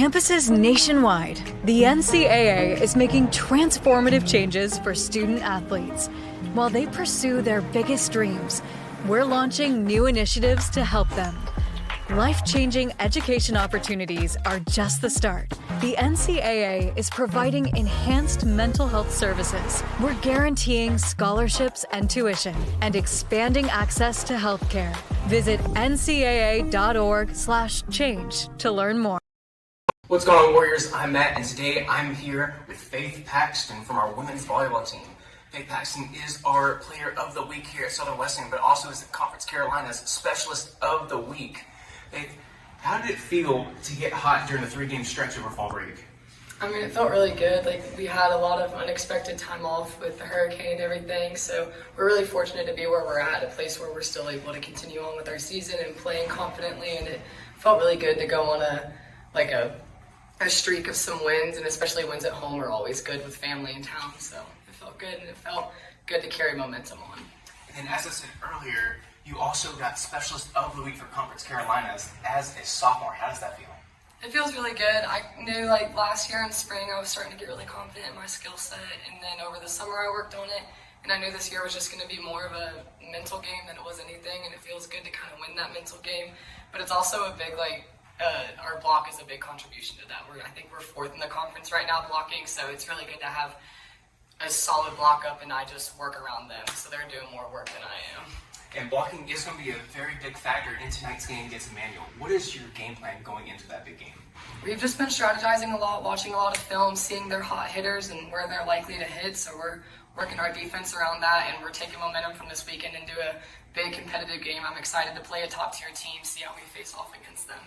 campuses nationwide, the NCAA is making transformative changes for student athletes. While they pursue their biggest dreams, we're launching new initiatives to help them. Life-changing education opportunities are just the start. The NCAA is providing enhanced mental health services. We're guaranteeing scholarships and tuition and expanding access to healthcare. Visit ncaa.org/change to learn more. What's going on, Warriors? I'm Matt, and today I'm here with Faith Paxton from our women's volleyball team. Faith Paxton is our Player of the Week here at Southern Wesleyan, but also is the Conference Carolina's Specialist of the Week. Faith, how did it feel to get hot during the 3-game stretch over fall break? I mean, it felt really good. We had a lot of unexpected time off with the hurricane and everything, so we're really fortunate to be where we're at, a place where we're still able to continue on with our season and playing confidently, and it felt really good to go on a streak of some wins, and especially wins at home are always good with family in town, so it felt good, and it felt good to carry momentum on. And as I said earlier, you also got Specialist of the Week for Conference Carolinas as a sophomore. How does that feel? It feels really good. I knew last year in spring I was starting to get really confident in my skill set, and then over the summer I worked on it, and I knew this year was just going to be more of a mental game than it was anything, and it feels good to kind of win that mental game. But it's also a big, our block is a big contribution to that. I think we're 4th in the conference right now blocking, so it's really good to have a solid block up and I just work around them, so they're doing more work than I am. And blocking is going to be a very big factor in tonight's game against Emmanuel. What is your game plan going into that big game? We've just been strategizing a lot, watching a lot of film, seeing their hot hitters and where they're likely to hit, so we're working our defense around that, and we're taking momentum from this weekend into a big competitive game. I'm excited to play a top-tier team, see how we face off against them.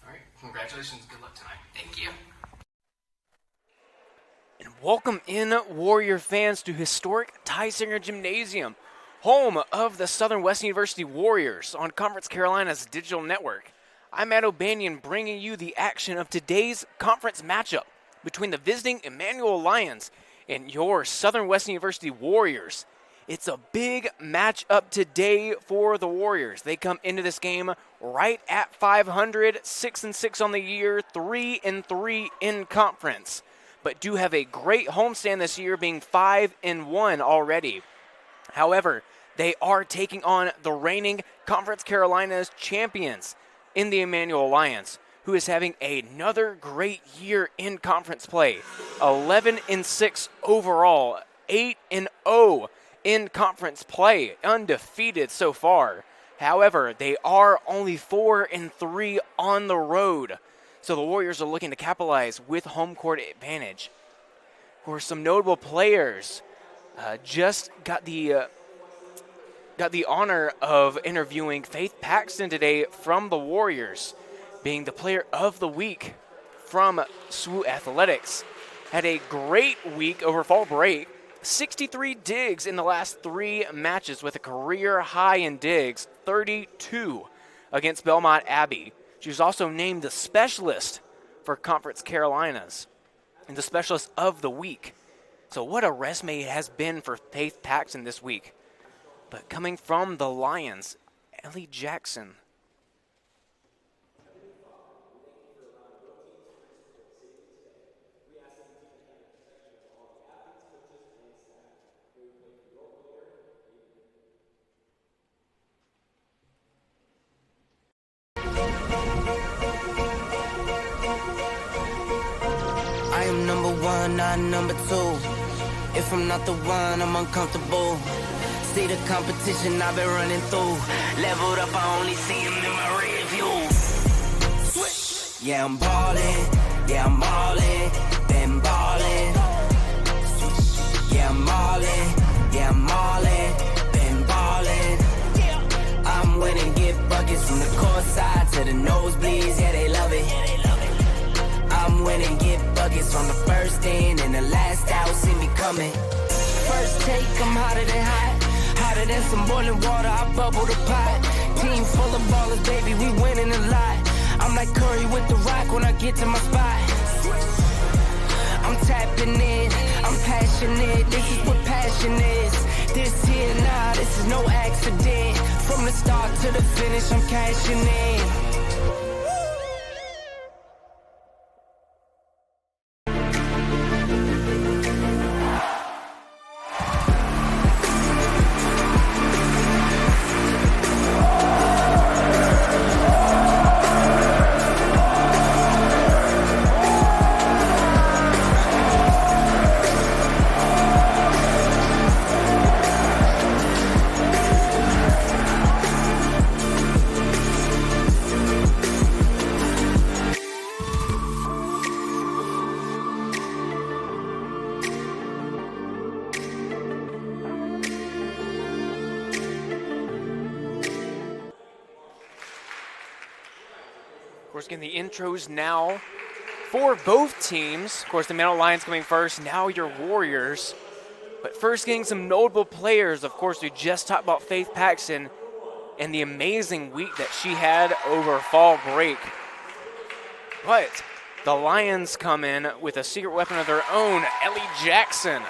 All right, congratulations. Good luck tonight. Thank you. And welcome in, Warrior fans, to historic Tysinger Gymnasium, home of the Southern Wesleyan University Warriors on Conference Carolina's digital network. I'm Matt O'Banion, bringing you the action of today's conference matchup between the visiting Emmanuel Lions and your Southern Wesleyan University Warriors. It's a big matchup today for the Warriors. They come into this game right at 500, 6-6 on the year, 3-3 in conference, but do have a great homestand this year, being 5-1 already. However, they are taking on the reigning Conference Carolinas champions in the Emmanuel Lions, who is having another great year in conference play. 11-6 overall, 8-0 in conference play, undefeated so far. However, they are only 4-3 on the road, so the Warriors are looking to capitalize with home court advantage. Of course, some notable players just got the honor of interviewing Faith Paxton today from the Warriors, being the Player of the Week from SWU Athletics. Had a great week over fall break. 63 digs in the last 3 matches with a career high in digs, 32 against Belmont Abbey. She was also named the Specialist for Conference Carolinas and the Specialist of the Week. So what a resume it has been for Faith Paxton this week. But coming from the Lions, Ellie Jackson. I am number 1, not number 2. If I'm not the one, I'm uncomfortable. See the competition I've been running through. Leveled up, I only see them in my rear view. Switch. Yeah, I'm ballin'. Yeah, I'm ballin'. Been ballin'. Yeah, I'm ballin'. Yeah, I'm ballin'. Been ballin'. I'm winning, get buckets from the court side to the nosebleeds. Yeah, they love it. I'm winning, get buckets from the first in and the last out. See me coming. First take, I'm hotter than hot. Hotter than some boiling water, I bubble the pot. Team full of ballers, baby, we winning a lot. I'm like Curry with the rock when I get to my spot. I'm tapping in, I'm passionate. This is what passion is. This here, nah, this is no accident. From the start to the finish, I'm cashing in. course, getting the intros now for both teams. Of course, the Emmanuel Lions coming first, now your Warriors. But first getting some notable players. Of course, we just talked about Faith Paxton and the amazing week that she had over fall break. But the Lions come in with a secret weapon of their own, Ellie Jackson.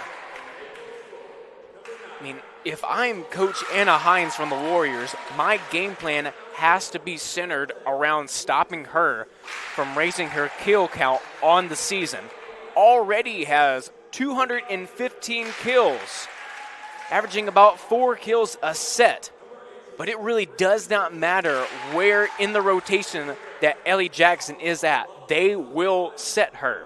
I mean, if I'm Coach Anna Hines from the Warriors, my game plan has to be centered around stopping her from raising her kill count on the season. Already has 215 kills, averaging about 4 kills a set. But it really does not matter where in the rotation that Ellie Jackson is at. They will set her.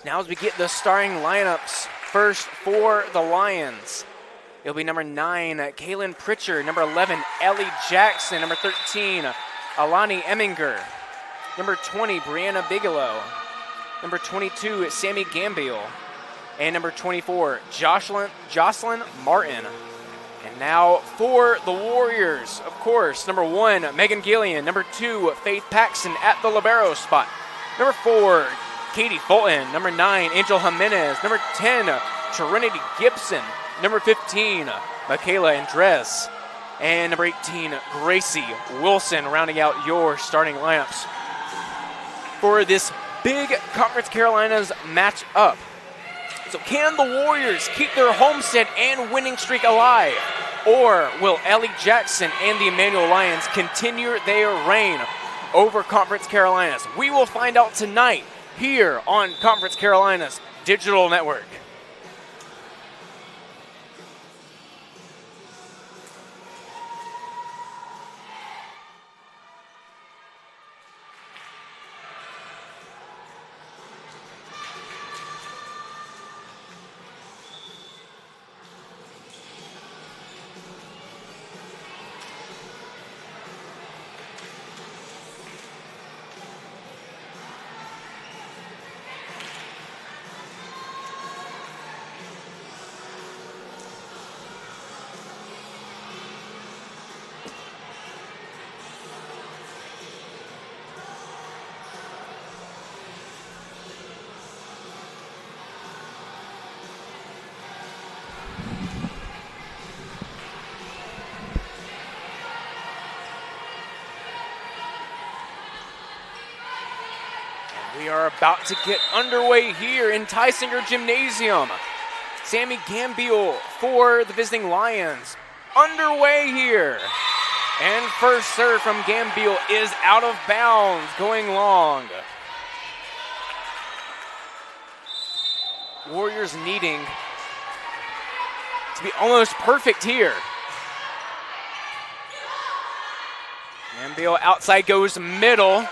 Now as we get the starting lineups, first for the Lions, it'll be number 9, Kaylin Pritchard. Number 11, Ellie Jackson. Number 13, Alani Eminger. Number 20, Brianna Bigelow. Number 22, Sammy Gambiel. And number 24, Jocelyn Martin. And now for the Warriors, of course, number 1, Megan Gillian. Number 2, Faith Paxton at the libero spot. Number 4, Katie Fulton. Number 9, Angel Jimenez. Number 10, Trinity Gibson. Number 15, Michaela Andres. And number 18, Gracie Wilson, rounding out your starting lineups for this big Conference Carolinas matchup. So can the Warriors keep their homestead and winning streak alive? Or will Ellie Jackson and the Emmanuel Lions continue their reign over Conference Carolinas? We will find out tonight here on Conference Carolinas Digital Network. We are about to get underway here in Tysinger Gymnasium. Sammy Gambiel for the visiting Lions. Underway here. And first serve from Gambiel is out of bounds, going long. Warriors needing to be almost perfect here. Gambiel outside goes middle.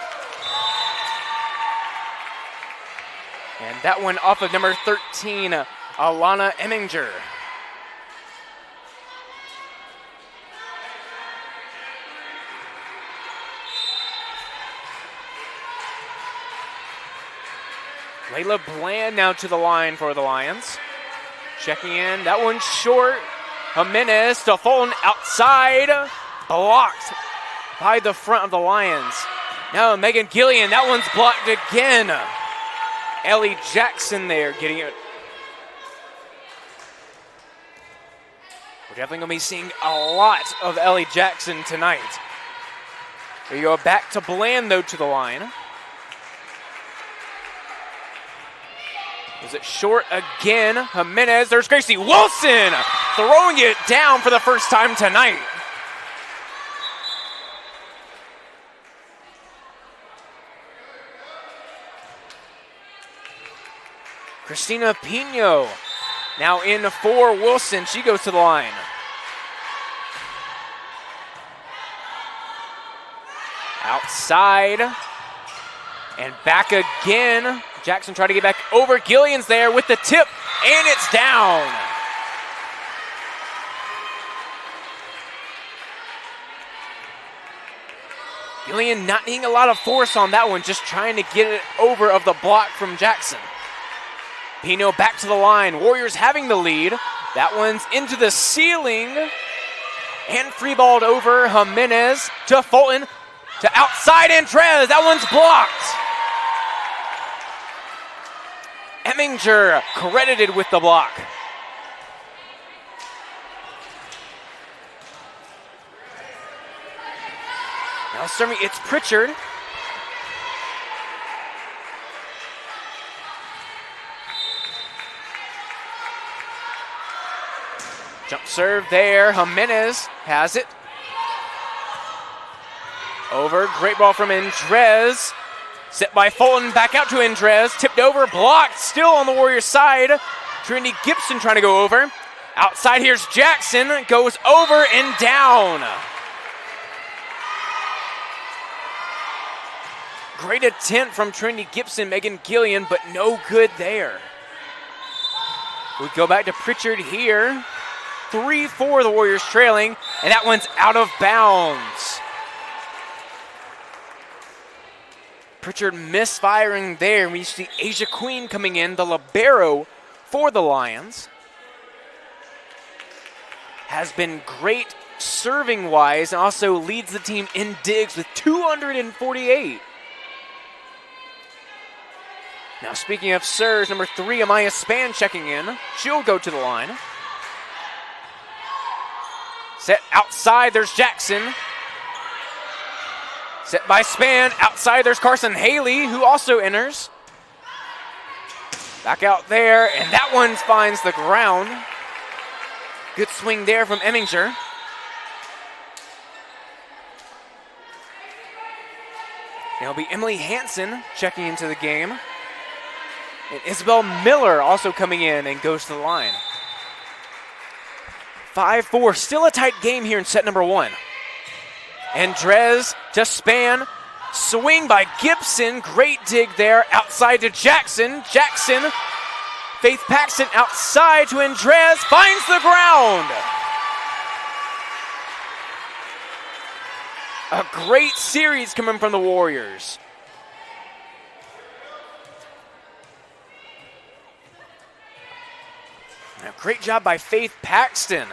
And that one off of number 13, Alana Eminger. Layla Bland now to the line for the Lions. Checking in, that one's short. Jimenez to Fulton outside. Blocked by the front of the Lions. Now Megan Gillian, that one's blocked again. Ellie Jackson there getting it. We're definitely going to be seeing a lot of Ellie Jackson tonight. There you go, back to Bland though to the line. Is it short again? Jimenez, there's Gracie Wilson throwing it down for the first time tonight. Christina Pino now in for Wilson. She goes to the line. Outside. And back again. Jackson tried to get back over. Gillian's there with the tip. And it's down. Gillian not needing a lot of force on that one. Just trying to get it over of the block from Jackson. Pino back to the line. Warriors having the lead. That one's into the ceiling. And free balled over. Jimenez to Fulton. To outside Andrez. That one's blocked. Emminger credited with the block. Now serving, it's Pritchard. Jump serve there. Jimenez has it. Over. Great ball from Andrez. Set by Fulton. Back out to Andrez. Tipped over. Blocked. Still on the Warriors side. Trinity Gibson trying to go over. Outside here's Jackson. Goes over and down. Great attempt from Trinity Gibson, Megan Gillian, but no good there. We go back to Pritchard here. 3-4 the Warriors trailing, and that one's out of bounds. Pritchard misfiring there. We see Asia Queen coming in, the libero for the Lions. Has been great serving-wise and also leads the team in digs with 248. Now speaking of serves, number 3, Amaya Span checking in. She'll go to the line. Set outside, there's Jackson. Set by Span, outside there's Carson Haley, who also enters. Back out there, and that one finds the ground. Good swing there from Emminger. It'll be Emily Hansen checking into the game. And Isabel Miller also coming in and goes to the line. 5-4, still a tight game here in set number 1. Andrez to Span, swing by Gibson, great dig there, outside to Jackson. Jackson, Faith Paxton outside to Andrez, finds the ground. A great series coming from the Warriors. Now, great job by Faith Paxton,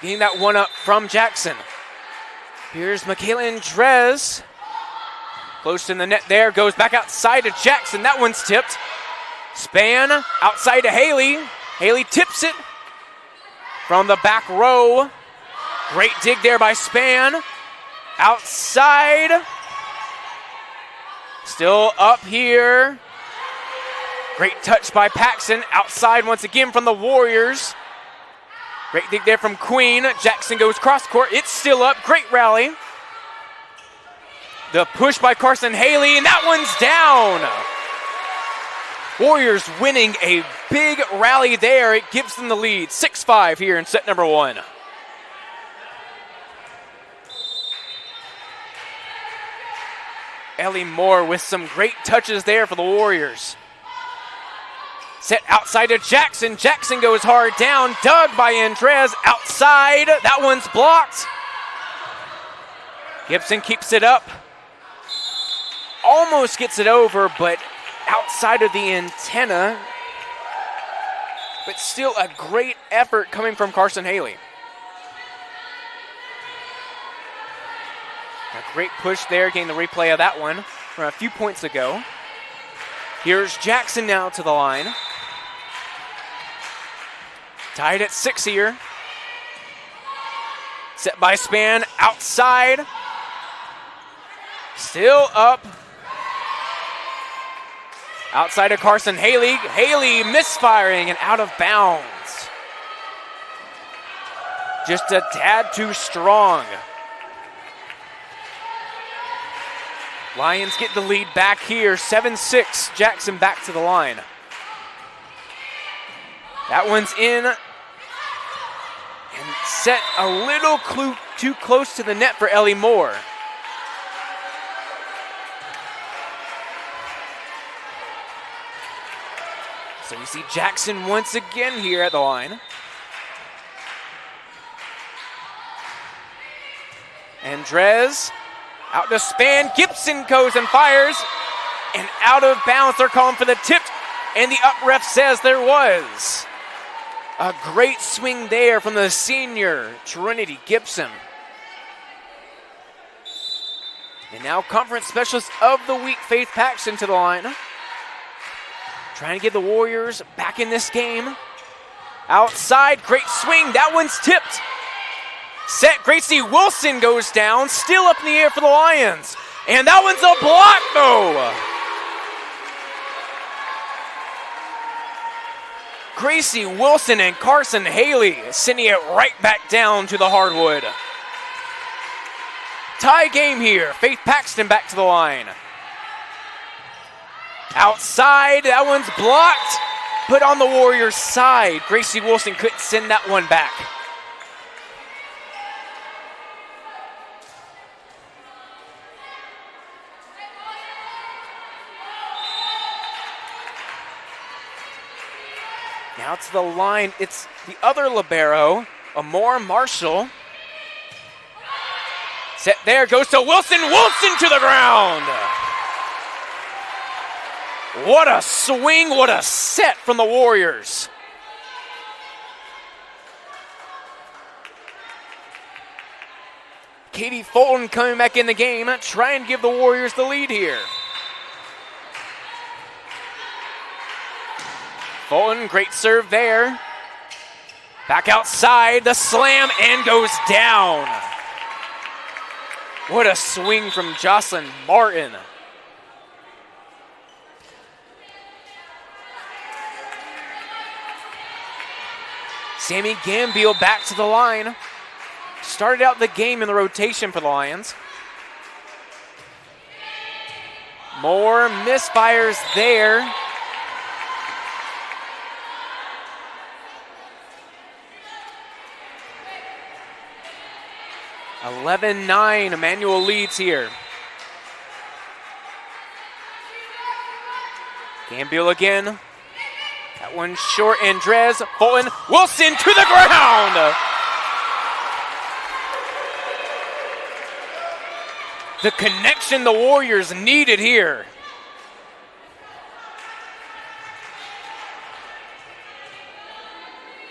getting that one up from Jackson. Here's Michaela Andrez. Close in the net there, goes back outside to Jackson. That one's tipped. Span outside to Haley. Haley tips it from the back row. Great dig there by Span. Outside. Still up here. Great touch by Paxton. Outside once again from the Warriors. Great dig there from Queen. Jackson goes cross court. It's still up. Great rally. The push by Carson Haley, and that one's down. Warriors winning a big rally there. It gives them the lead. 6-5 here in set number 1. Ellie Moore with some great touches there for the Warriors. Set outside to Jackson. Jackson goes hard down. Dug by Andrez. Outside. That one's blocked. Gibson keeps it up. Almost gets it over, but outside of the antenna. But still a great effort coming from Carson Haley. A great push there, getting the replay of that one from a few points ago. Here's Jackson now to the line. Tied at 6 here. Set by Span, outside. Still up. Outside of Carson Haley. Haley misfiring and out of bounds. Just a tad too strong. Lions get the lead back here, 7-6. Jackson back to the line. That one's in. And set a little too close to the net for Ellie Moore. So we see Jackson once again here at the line. Andrez out to Span. Gibson goes and fires. And out of bounds. They're calling for the tip. And the up ref says there was. A great swing there from the senior, Trinity Gibson. And now Conference Specialist of the Week, Faith Paxton, to the line. Trying to get the Warriors back in this game. Outside, great swing. That one's tipped. Set, Gracie Wilson goes down. Still up in the air for the Lions. And that one's a block, though. Gracie Wilson and Carson Haley sending it right back down to the hardwood. Tie game here. Faith Paxton back to the line. Outside, that one's blocked, but on the Warriors' side. Gracie Wilson couldn't send that one back. Now to the line, it's the other libero, Amore Marshall. Set there, goes to Wilson, Wilson to the ground. What a swing, what a set from the Warriors. Katie Fulton coming back in the game, trying to give the Warriors the lead here. Fulton, great serve there. Back outside, the slam, and goes down. What a swing from Jocelyn Martin. Sammy Gambiel back to the line. Started out the game in the rotation for the Lions. More misfires there. (11-9). Emmanuel leads here. Gambiel again. That one short. Andres, Fulton, Wilson to the ground. The connection the Warriors needed here.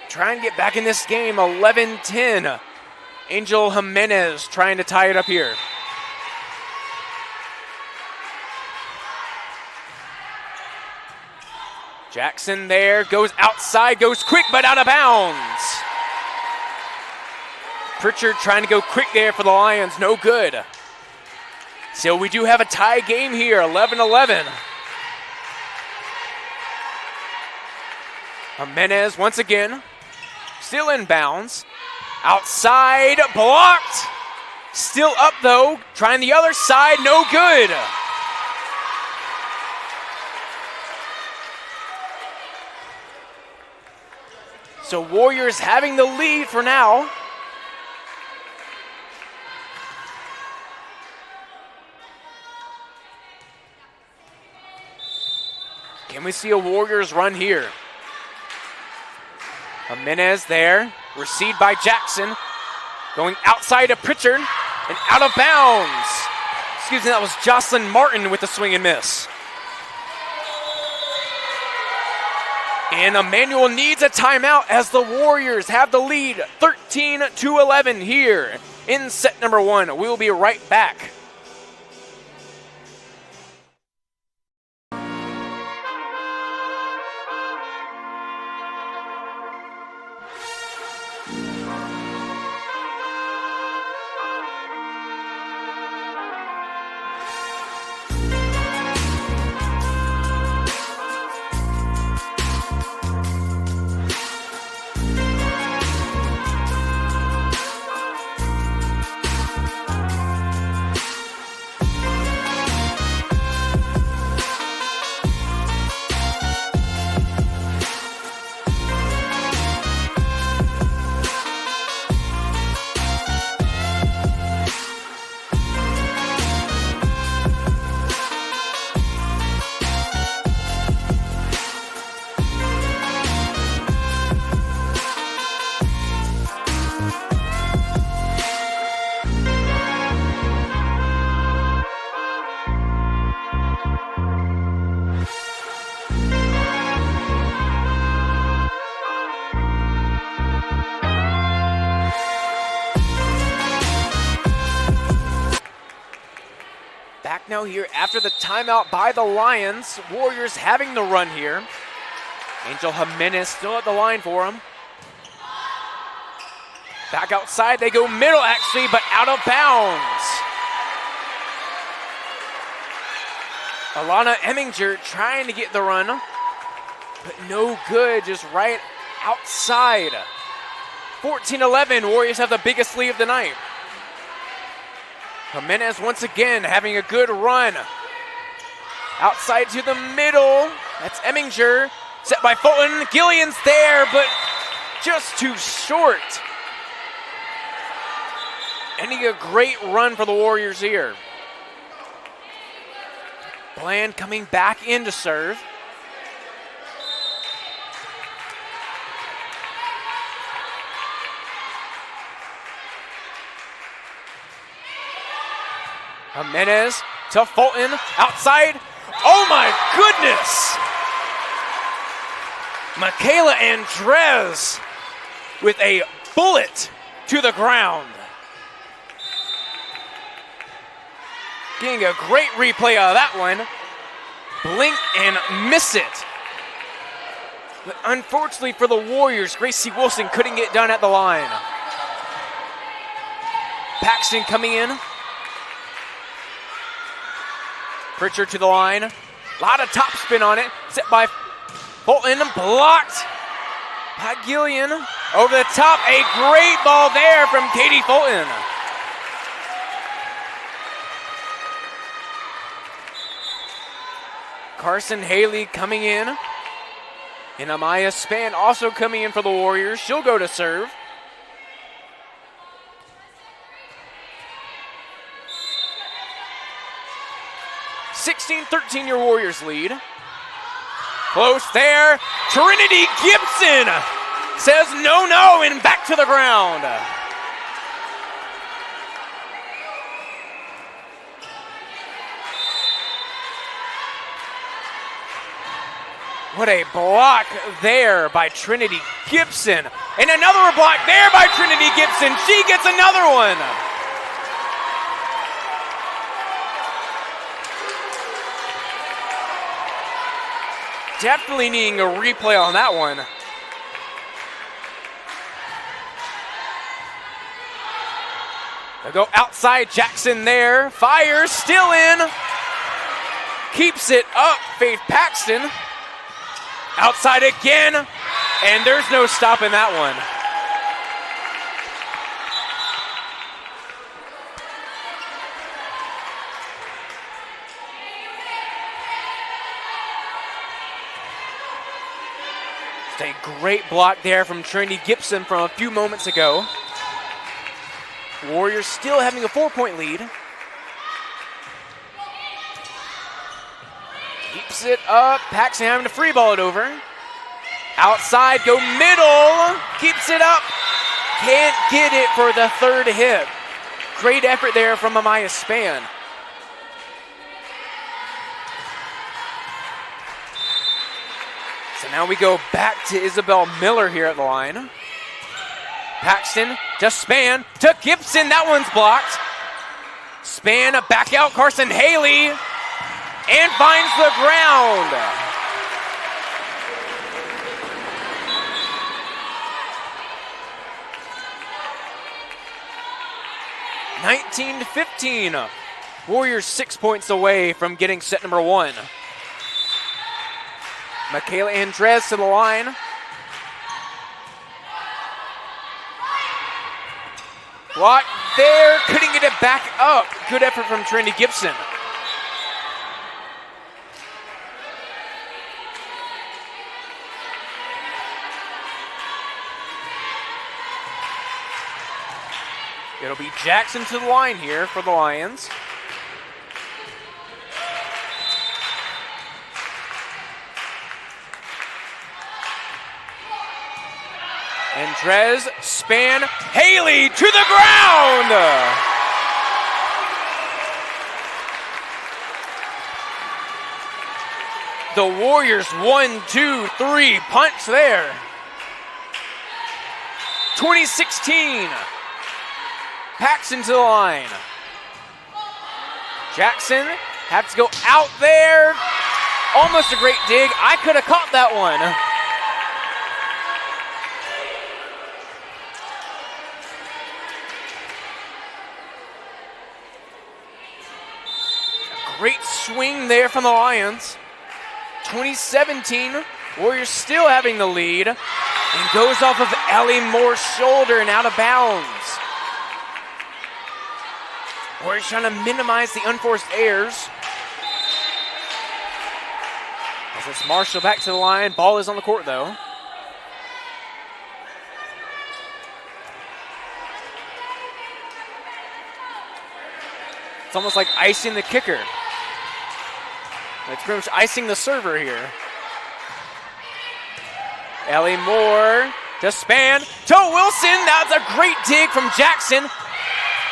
Trying to get back in this game, 11-10. Angel Jimenez trying to tie it up here. Jackson there, goes outside, goes quick, but out of bounds. Pritchard trying to go quick there for the Lions, no good. So we do have a tie game here, 11-11. Jimenez once again, still in bounds. Outside, blocked. Still up though, trying the other side, no good. So Warriors having the lead for now. Can we see a Warriors run here? Jimenez there, received by Jackson. Going outside to Pritchard and out of bounds. Excuse me, that was Jocelyn Martin with the swing and miss. And Emmanuel needs a timeout as the Warriors have the lead 13-11 here in set number one. We'll be right back. now here after the timeout by the Lions. Warriors having the run here. Angel Jimenez still at the line for him. Back outside, they go middle actually, but out of bounds. Alana Eminger trying to get the run, but no good, just right outside. 14-11, Warriors have the biggest lead of the night. Jimenez once again having a good run. Outside to the middle, that's Eminger. Set by Fulton, Gillian's there, but just too short. Ending a great run for the Warriors here. Bland coming back in to serve. Jimenez to Fulton, outside. Oh my goodness! Michaela Andres with a bullet to the ground. Getting a great replay of that one. Blink and miss it. But unfortunately for the Warriors, Gracie Wilson couldn't get done at the line. Paxton coming in. Pritchard to the line. A lot of topspin on it. Set by Fulton, blocked by Gillian. Over the top, a great ball there from Katie Fulton. Carson Haley coming in. And Amaya Span also coming in for the Warriors. She'll go to serve. (16-13) your Warriors lead. Close there. Trinity Gibson says no, no, and back to the ground. What a block there by Trinity Gibson. And another block there by Trinity Gibson. She gets another one. Definitely needing a replay on that one. They'll go outside, Jackson there. Fires, still in. Keeps it up, Faith Paxton. Outside again, and there's no stopping that one. It's a great block there from Trinity Gibson from a few moments ago. Warriors still having a 4-point lead. Keeps it up. Paxton having to free ball it over. Outside, go middle. Keeps it up. Can't get it for the third hit. Great effort there from Amaya Span. So now we go back to Isabel Miller here at the line. Paxton to Span to Gibson. That one's blocked. Span back out. Carson Haley. And finds the ground. (19-15). Warriors 6 points away from getting set number 1. Michaela Andres to the line. Block there, couldn't get it back up. Good effort from Trinity Gibson. It'll be Jackson to the line here for the Lions. Andres, Span, Haley to the ground! The Warriors 1, 2, 3 punch there. 2016. Paxton to the line. Jackson Have to go out there. Almost a great dig. I could have caught that one. Great swing there from the Lions. 2017, Warriors still having the lead. And goes off of Ellie Moore's shoulder and out of bounds. Warriors trying to minimize the unforced errors. As it's Marshall back to the line. Ball is on the court though. It's almost like icing the kicker. It's pretty much icing the server here. Ellie Moore to Span to Wilson. That's a great dig from Jackson.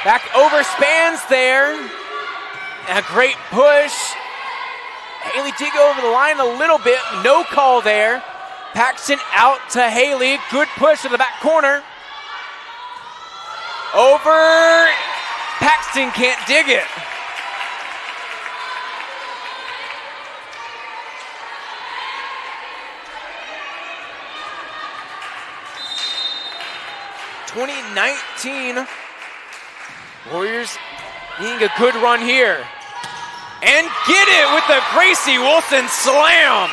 Back over Spans there. And a great push. Haley did go over the line a little bit. No call there. Paxton out to Haley. Good push to the back corner. Over. Paxton can't dig it. '19 Warriors needing a good run here. And get it with the Gracie Wilson slam.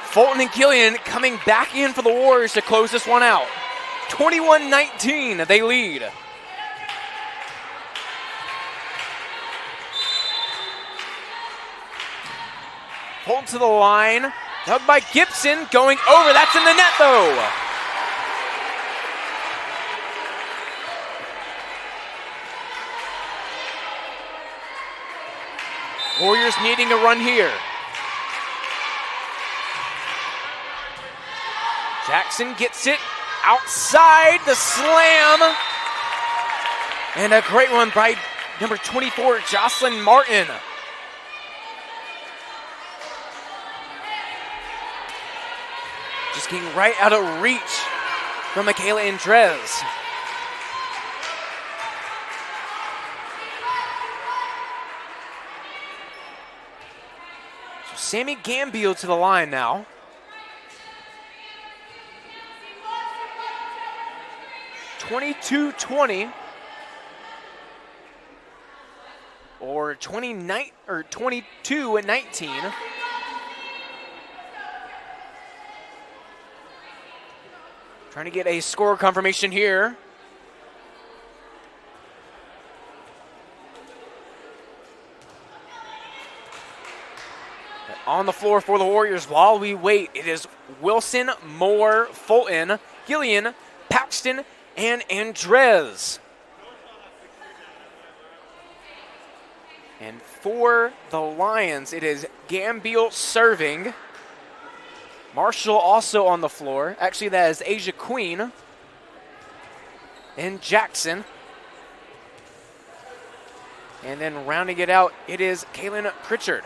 Fulton and Gillian coming back in for the Warriors to close this one out. 21-19, they lead. Fulton to the line, dug by Gibson, going over, that's in the net though. Warriors needing a run here. Jackson gets it outside the slam. And a great one by number 24, Jocelyn Martin. Just getting right out of reach from Michaela Andres. So Sammy Gambio to the line now. (22-20) or 22-19. Trying to get a score confirmation here. On the floor for the Warriors while we wait, it is Wilson, Moore, Fulton, Gillian, Paxton, and Andres. And for the Lions, it is Gambiel serving. Marshall also on the floor. Actually, that is Asia Queen. And Jackson. And then rounding it out, it is Kaylin Pritchard.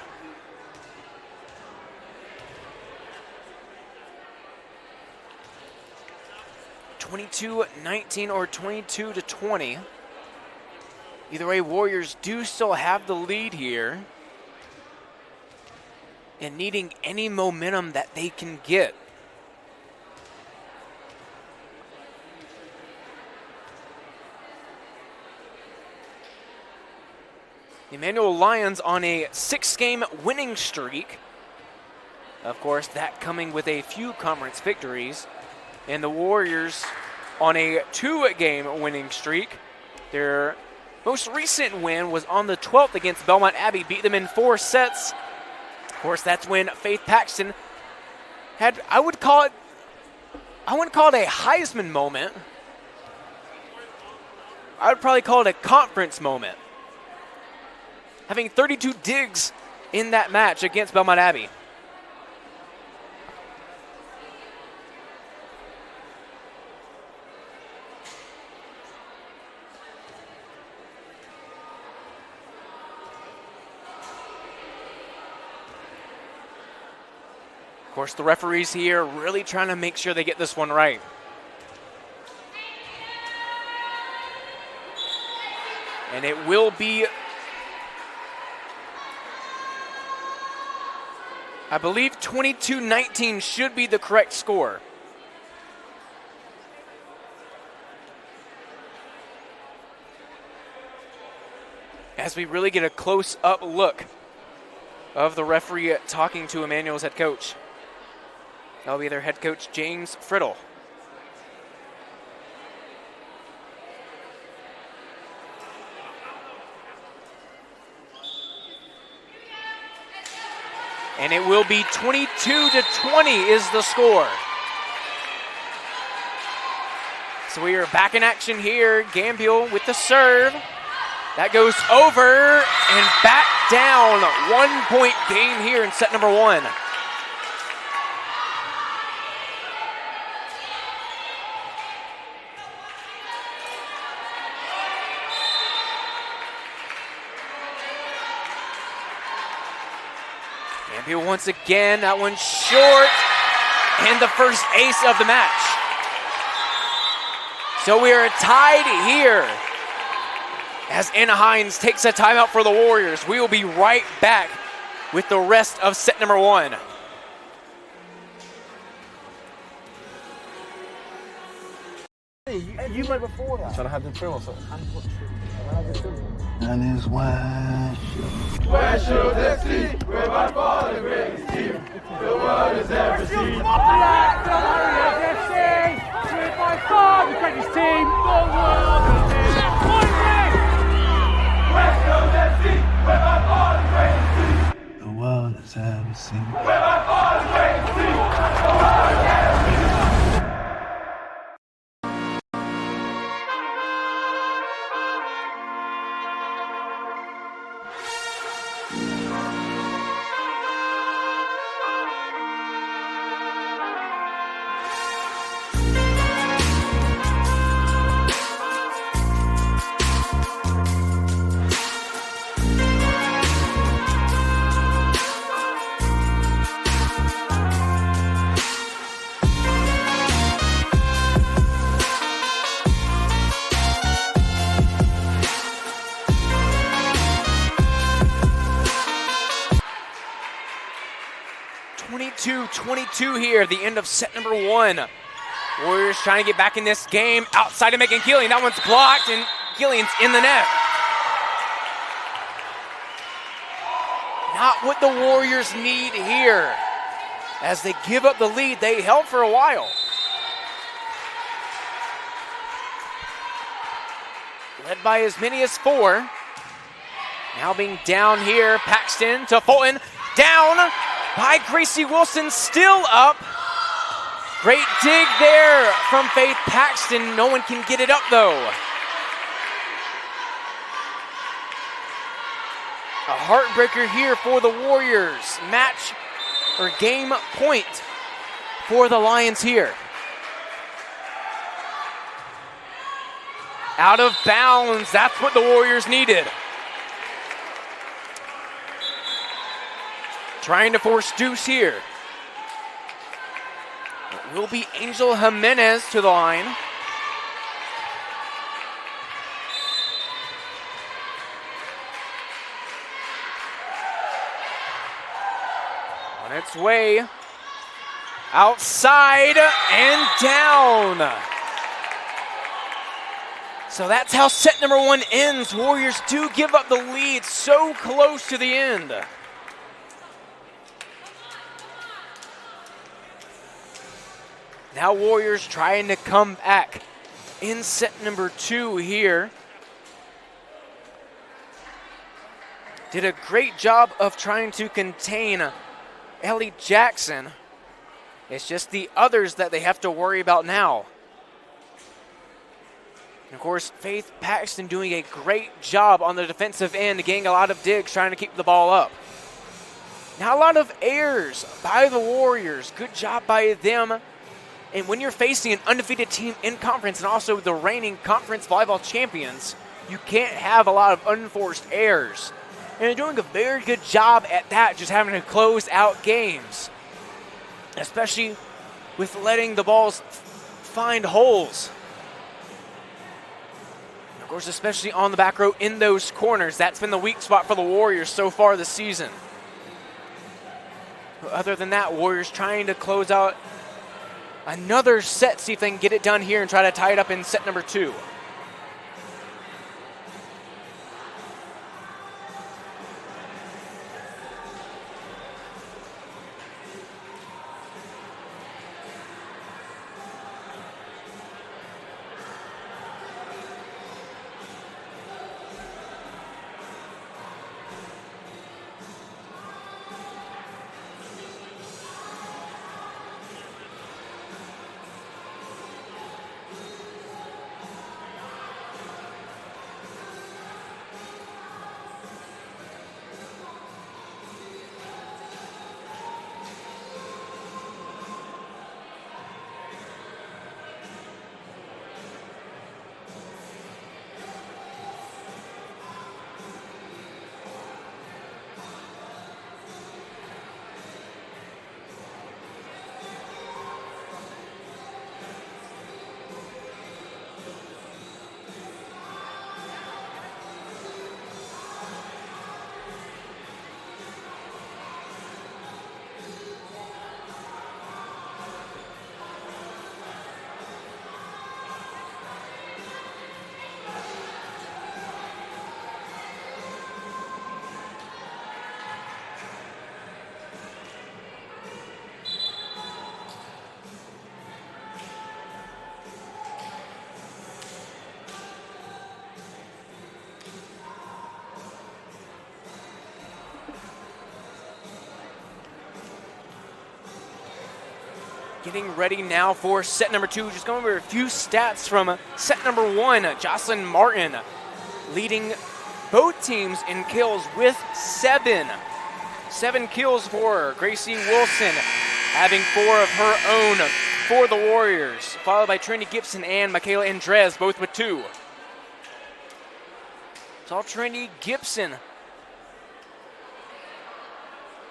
(22-19) or 22-20. Either way, Warriors do still have the lead here. And needing any momentum that they can get. The Emmanuel Lions on a 6-game winning streak. Of course, that coming with a few conference victories. And the Warriors on a 2-game winning streak. Their most recent win was on the 12th against Belmont Abbey, beat them in 4 sets. Of course, that's when Faith Paxton had, I wouldn't call it a Heisman moment. I would probably call it a conference moment. Having 32 digs in that match against Belmont Abbey. Of course, the referees here really trying to make sure they get this one right. And it will be, I believe 22-19 should be the correct score. As we really get a close-up look of the referee talking to Emmanuel's head coach. That'll be their head coach, James Friddle. And it will be 22-20 is the score. So we are back in action here. Gambiel with the serve. That goes over and back down. 1 point game here in set number 1. Gambiel once again, that one short, and the first ace of the match. So we are tied here as Anna Hines takes a timeout for the Warriors. We will be right back with the rest of set number 1. You played before that. Trying to have the film or something. And his West. West Shores FC, we're by far the greatest team the world has ever seen. Black Warriors FC, we're by far the greatest team the world has ever seen. West Shores FC, we're by far the greatest team The world has ever seen. we're by far the greatest team the world has ever seen. Here, the end of set number 1. Warriors trying to get back in this game. Outside of Megan Gillian. That one's blocked, and Gillian's in the net. Not what the Warriors need here. As they give up the lead they held for a while. Led by as many as 4. Now being down here. Paxton to Fulton. Down by Gracie Wilson, still up. Great dig there from Faith Paxton. No one can get it up though. A heartbreaker here for the Warriors. Match or game point for the Lions here. Out of bounds, that's what the Warriors needed. Trying to force deuce here. It will be Angel Jimenez to the line. On its way. Outside and down. So that's how set number 1 ends. Warriors do give up the lead so close to the end. Now Warriors trying to come back in set number 2 here. Did a great job of trying to contain Ellie Jackson. It's just the others that they have to worry about now. And of course, Faith Paxton doing a great job on the defensive end, getting a lot of digs, trying to keep the ball up. Now a lot of errors by the Warriors. Good job by them. And when you're facing an undefeated team in conference and also the reigning conference volleyball champions, you can't have a lot of unforced errors. And they're doing a very good job at that, just having to close out games. Especially with letting the balls find holes. Of course, especially on the back row in those corners. That's been the weak spot for the Warriors so far this season. But other than that, Warriors trying to close out another set, see if they can get it done here and try to tie it up in set number 2. Getting ready now for set number 2. Just going over a few stats from set number 1. Jocelyn Martin leading both teams in kills with 7. 7 kills for her. Gracie Wilson having 4 of her own for the Warriors, followed by Trinity Gibson and Michaela Andres, both with 2. So Trinity Gibson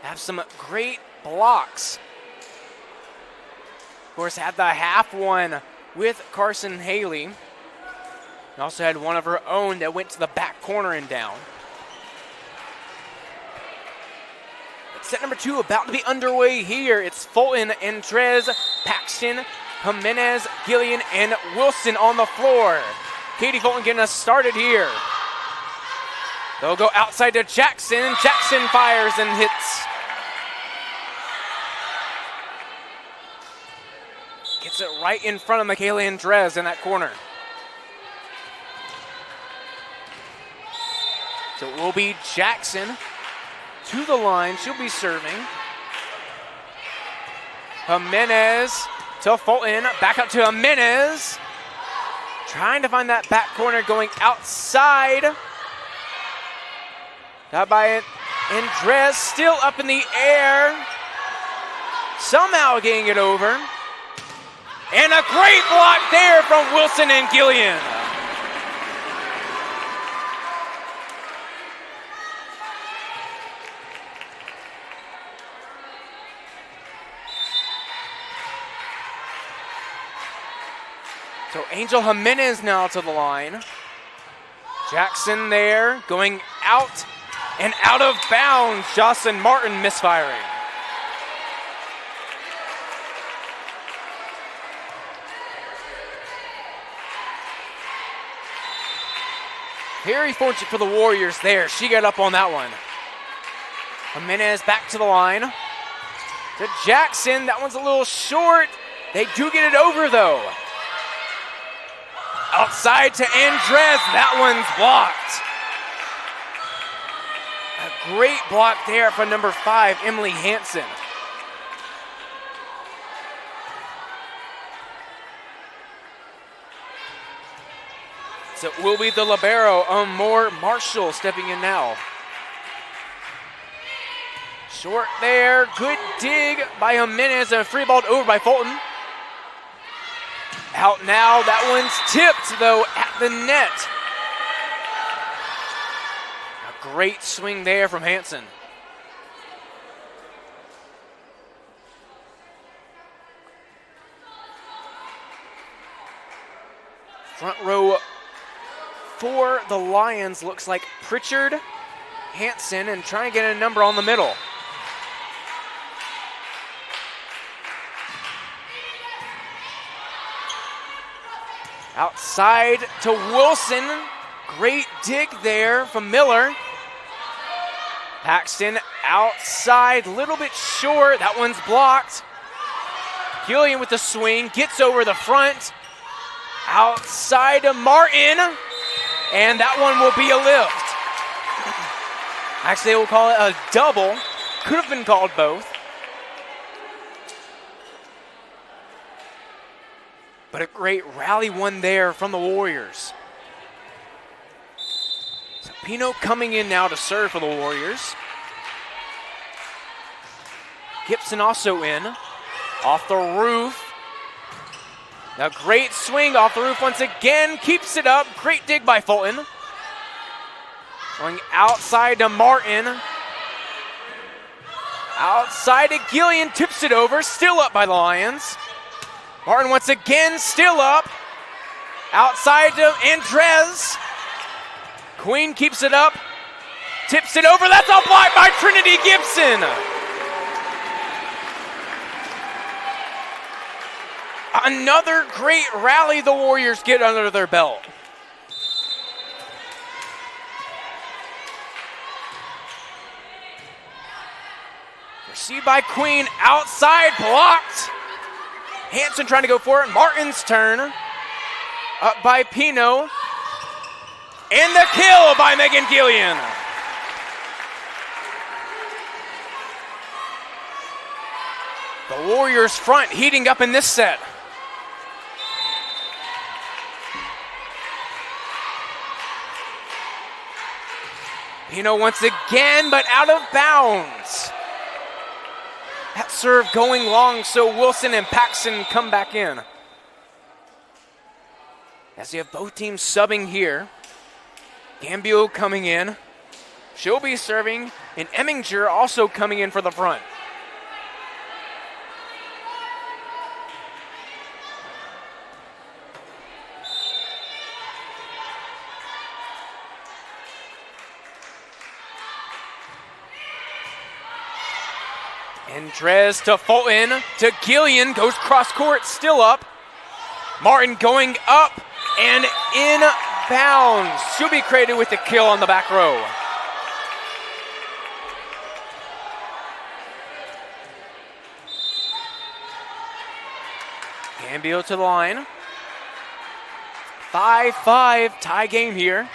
have some great blocks. Of course, had the half one with Carson Haley. And also had one of her own that went to the back corner and down. But set number 2 about to be underway here. It's Fulton, Andres, Paxton, Jimenez, Gillian, and Wilson on the floor. Katie Fulton getting us started here. They'll go outside to Jackson. Jackson fires and hits. Gets it right in front of Michaela Andres in that corner. So it will be Jackson to the line. She'll be serving. Jimenez to Fulton. Back up to Jimenez. Trying to find that back corner, going outside. Got by it. Andres still up in the air. Somehow getting it over. And a great block there from Wilson and Gillian. So Angel Jimenez now to the line. Jackson there, going out and out of bounds. Jocelyn Martin misfiring. Very fortunate for the Warriors there. She got up on that one. Jimenez back to the line. To Jackson. That one's a little short. They do get it over, though. Outside to Andres. That one's blocked. A great block there from number 5, Emily Hansen. So it will be the libero, Amor Marshall, stepping in now. Short there, good dig by Jimenez, and a free ball over by Fulton. Out now, that one's tipped though at the net. A great swing there from Hansen. Front row for the Lions looks like Pritchard, Hanson, and trying to get a number on the middle. Outside to Wilson. Great dig there from Miller. Paxton outside, little bit short. That one's blocked. Gillian with the swing, gets over the front. Outside to Martin. And that one will be a lift. Actually, we'll call it a double. Could have been called both. But a great rally one there from the Warriors. So Pino coming in now to serve for the Warriors. Gibson also in. Off the roof. Now great swing off the roof once again. Keeps it up. Great dig by Fulton. Going outside to Martin. Outside to Gillian. Tips it over. Still up by the Lions. Martin once again, still up. Outside to Andres. Queen keeps it up. Tips it over. That's a block by Trinity Gibson. Another great rally the Warriors get under their belt. Received by Queen. Outside, blocked. Hanson trying to go for it. Martin's turn. Up by Pino. And the kill by Megan Gillian. The Warriors front heating up in this set. Pino once again, but out of bounds. That serve going long, so Wilson and Paxton come back in. As you have both teams subbing here. Gambio coming in. She'll be serving, and Emminger also coming in for the front. Andres to Fulton, to Gillian, goes cross court, still up. Martin going up and in bounds. She'll be credited with the kill on the back row. Gambio to the line. 5-5 tie game here.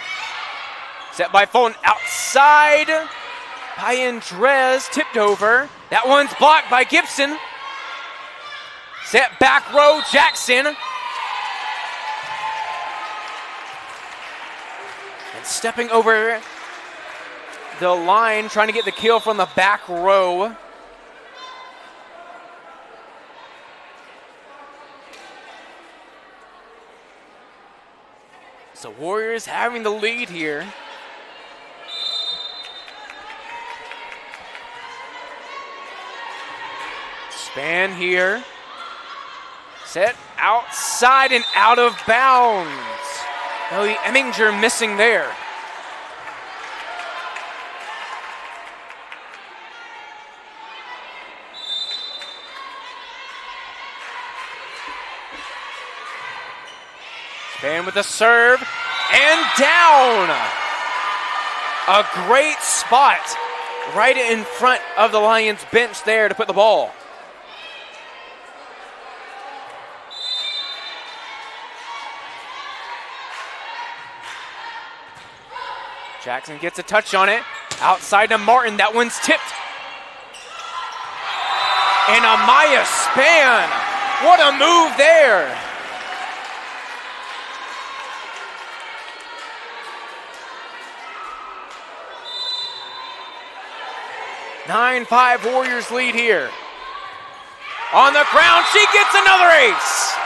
Set by Fulton outside by Andres, tipped over. That one's blocked by Gibson. Set back row, Jackson. And stepping over the line, trying to get the kill from the back row. So Warriors having the lead here. Span here. Set outside and out of bounds. No, Emminger missing there. Span with the serve and down. A great spot right in front of the Lions bench there to put the ball. Jackson gets a touch on it. Outside to Martin. That one's tipped. And Amaya Span. What a move there. (9-5) Warriors lead here. On the ground, she gets another ace.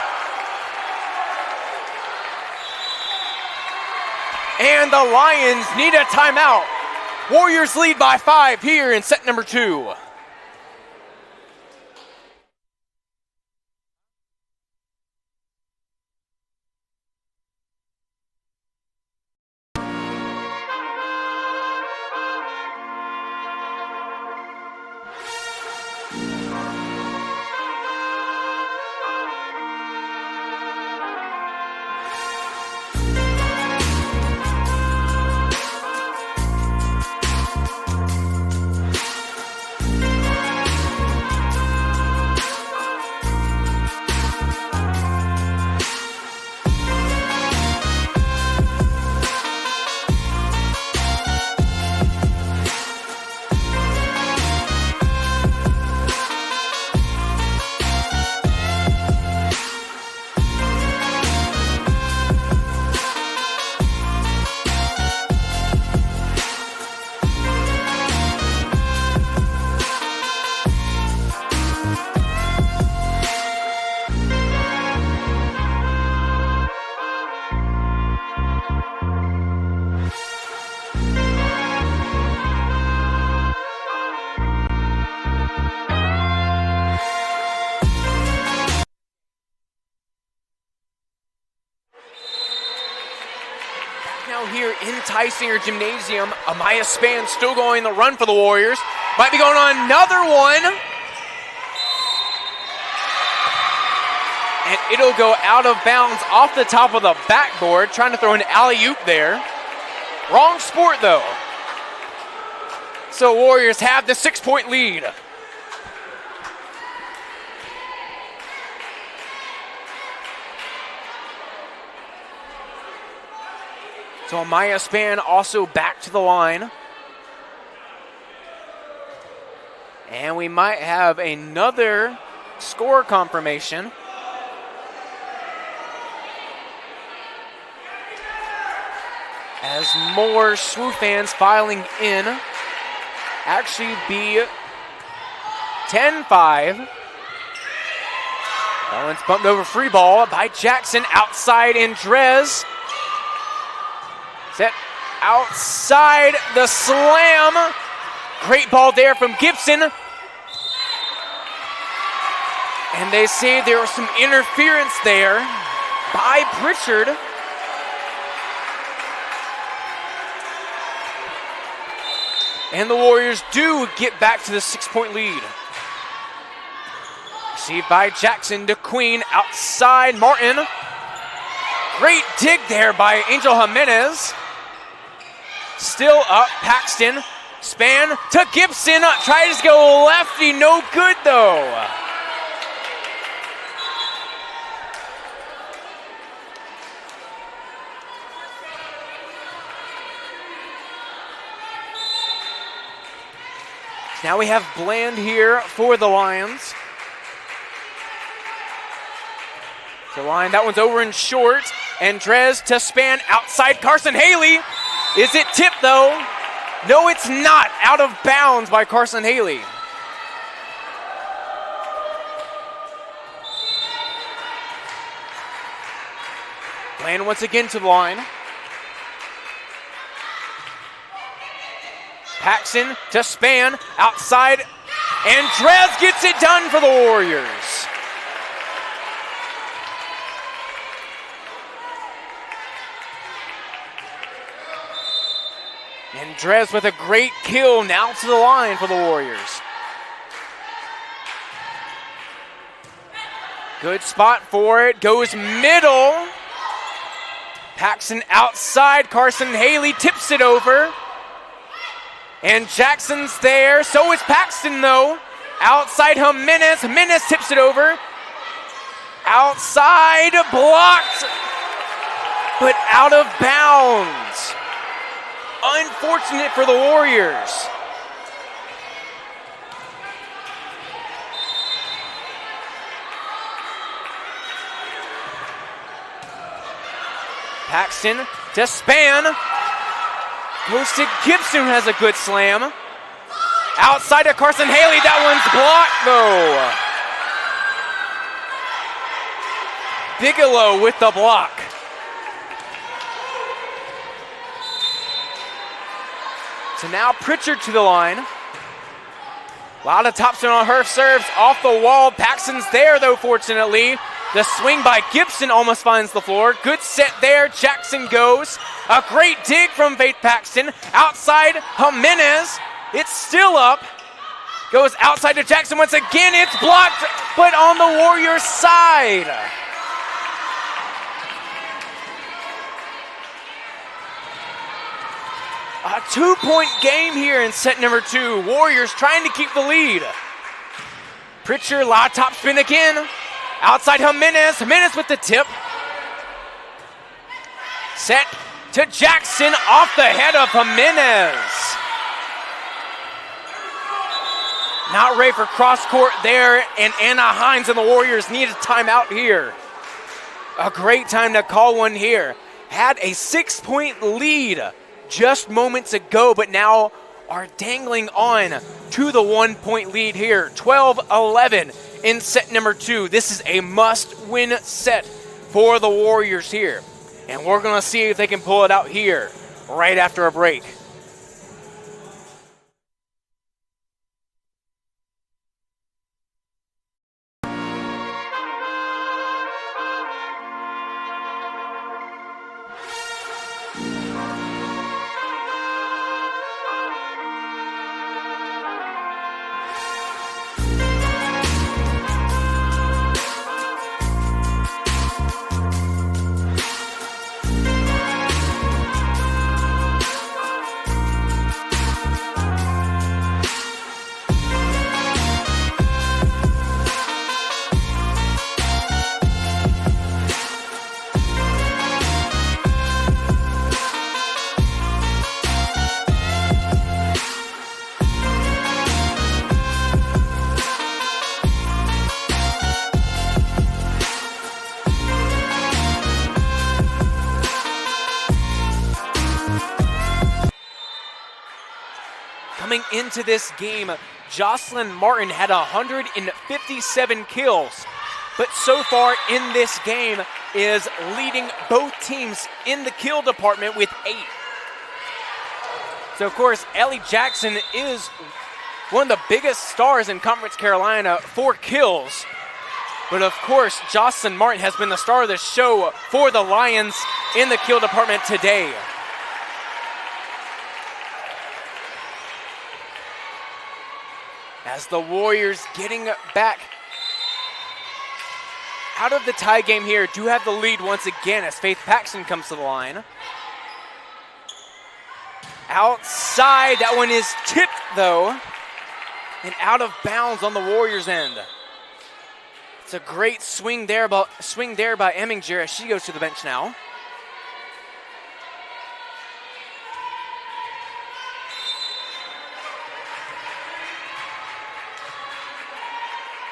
And the Lions need a timeout. Warriors lead by 5 here in set number 2. in Tysinger Gymnasium. Amaya Span still going the run for the Warriors. Might be going on another one. And it'll go out of bounds off the top of the backboard, trying to throw an alley-oop there. Wrong sport, though. So Warriors have the 6-point lead. So Amaya Span also back to the line. And we might have another score confirmation. As more SWU fans filing in. Actually be 10-5. That one's bumped over, free ball by Jackson. Outside Andres. Set outside the slam. Great ball there from Gibson. And they say there was some interference there by Pritchard. And the Warriors do get back to the 6-point lead. Received by Jackson to Queen, outside Martin. Great dig there by Angel Jimenez. Still up, Paxton. Span to Gibson, tries to go lefty, no good though. Now we have Bland here for the Lions. The line, that one's over and short. Andres to Span, outside Carson Haley. Is it tipped though? No, it's not. Out of bounds by Carson Haley. Bland once again to the line. Paxton to Span, outside. Andres gets it done for the Warriors. Andres with a great kill, now to the line for the Warriors. Good spot for it, goes middle. Paxton outside, Carson Haley tips it over. And Jackson's there, so is Paxton though. Outside Jimenez, Jimenez tips it over. Outside, blocked, but out of bounds. Unfortunate for the Warriors. Paxton to Span. Goes to Gibson, who has a good slam. Outside to Carson Haley, that one's blocked though. Bigelow with the block. So now Pritchard to the line. A lot of topspin on her serves off the wall. Paxton's there though, fortunately. The swing by Gibson almost finds the floor. Good set there. Jackson goes. A great dig from Faith Paxton. Outside Jimenez. It's still up. Goes outside to Jackson once again. It's blocked, but on the Warriors' side. A 2-point game here in set number 2. Warriors trying to keep the lead. Pritchard, la top spin again. Outside Jimenez. Jimenez with the tip. Set to Jackson off the head of Jimenez. Not ready for cross court there, and Anna Hines and the Warriors need a timeout here. A great time to call one here. Had a 6-point lead just moments ago, but now are dangling on to the 1-point lead here. 12-11 in set number 2. This is a must-win set for the Warriors here. And we're going to see if they can pull it out here right after a break. Coming into this game, Jocelyn Martin had 157 kills, but so far in this game is leading both teams in the kill department with 8. So of course, Ellie Jackson is one of the biggest stars in Conference Carolina for kills. But of course, Jocelyn Martin has been the star of the show for the Lions in the kill department today. As the Warriors getting back out of the tie game here, do have the lead once again as Faith Paxton comes to the line. Outside, that one is tipped though, and out of bounds on the Warriors' end. It's a great swing there by Eminger as she goes to the bench now.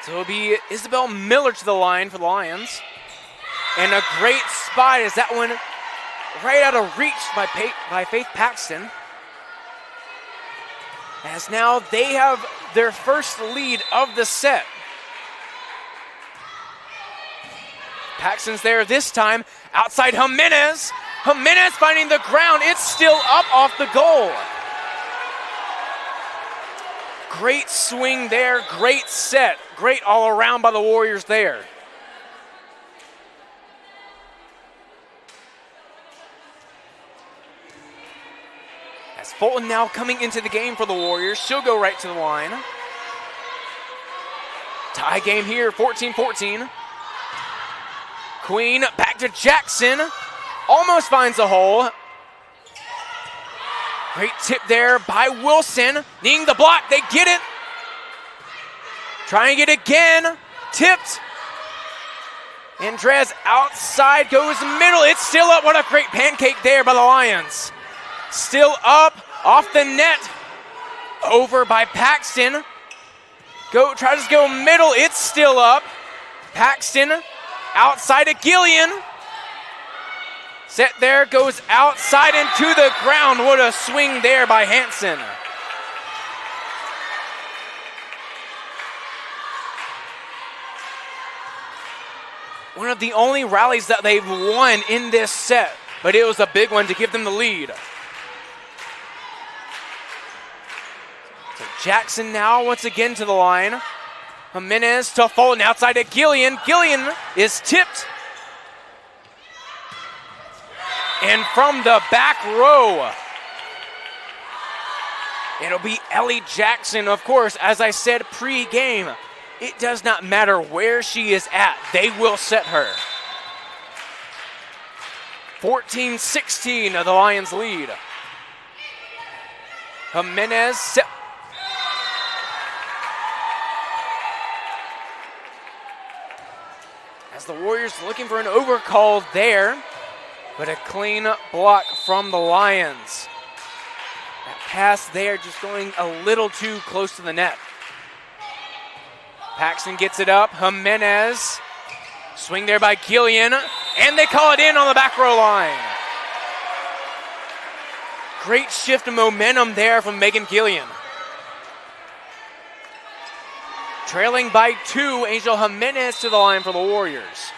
So it'll be Isabel Miller to the line for the Lions. And a great spot is that one right out of reach by Faith Paxton. As now they have their first lead of the set. Paxton's there this time. Outside Jimenez. Jimenez finding the ground. It's still up off the goal. Great swing there. Great set. Great all around by the Warriors there. As Fulton now coming into the game for the Warriors. She'll go right to the line. Tie game here, 14-14. Queen back to Jackson. Almost finds a hole. Great tip there by Wilson. Needing the block, they get it. Trying it again. Tipped. Andres outside, goes middle. It's still up. What a great pancake there by the Lions. Still up, off the net. Over by Paxton. Tries to go middle. It's still up. Paxton outside of Gillian. Set there, goes outside and to the ground. What a swing there by Hansen. One of the only rallies that they've won in this set, but it was a big one to give them the lead. So Jackson now once again to the line. Jimenez to Fulton outside of Gillian. Gillian is tipped. And from the back row, it'll be Ellie Jackson. Of course, as I said pre-game, it does not matter where she is at. They will set her. 14-16 of the Lions lead. Jimenez set. As the Warriors looking for an overcall there, but a clean block from the Lions. That pass there just going a little too close to the net. Paxton gets it up. Jimenez. Swing there by Gillian. And they call it in on the back row line. Great shift of momentum there from Megan Gillian. Trailing by 2, Angel Jimenez to the line for the Warriors.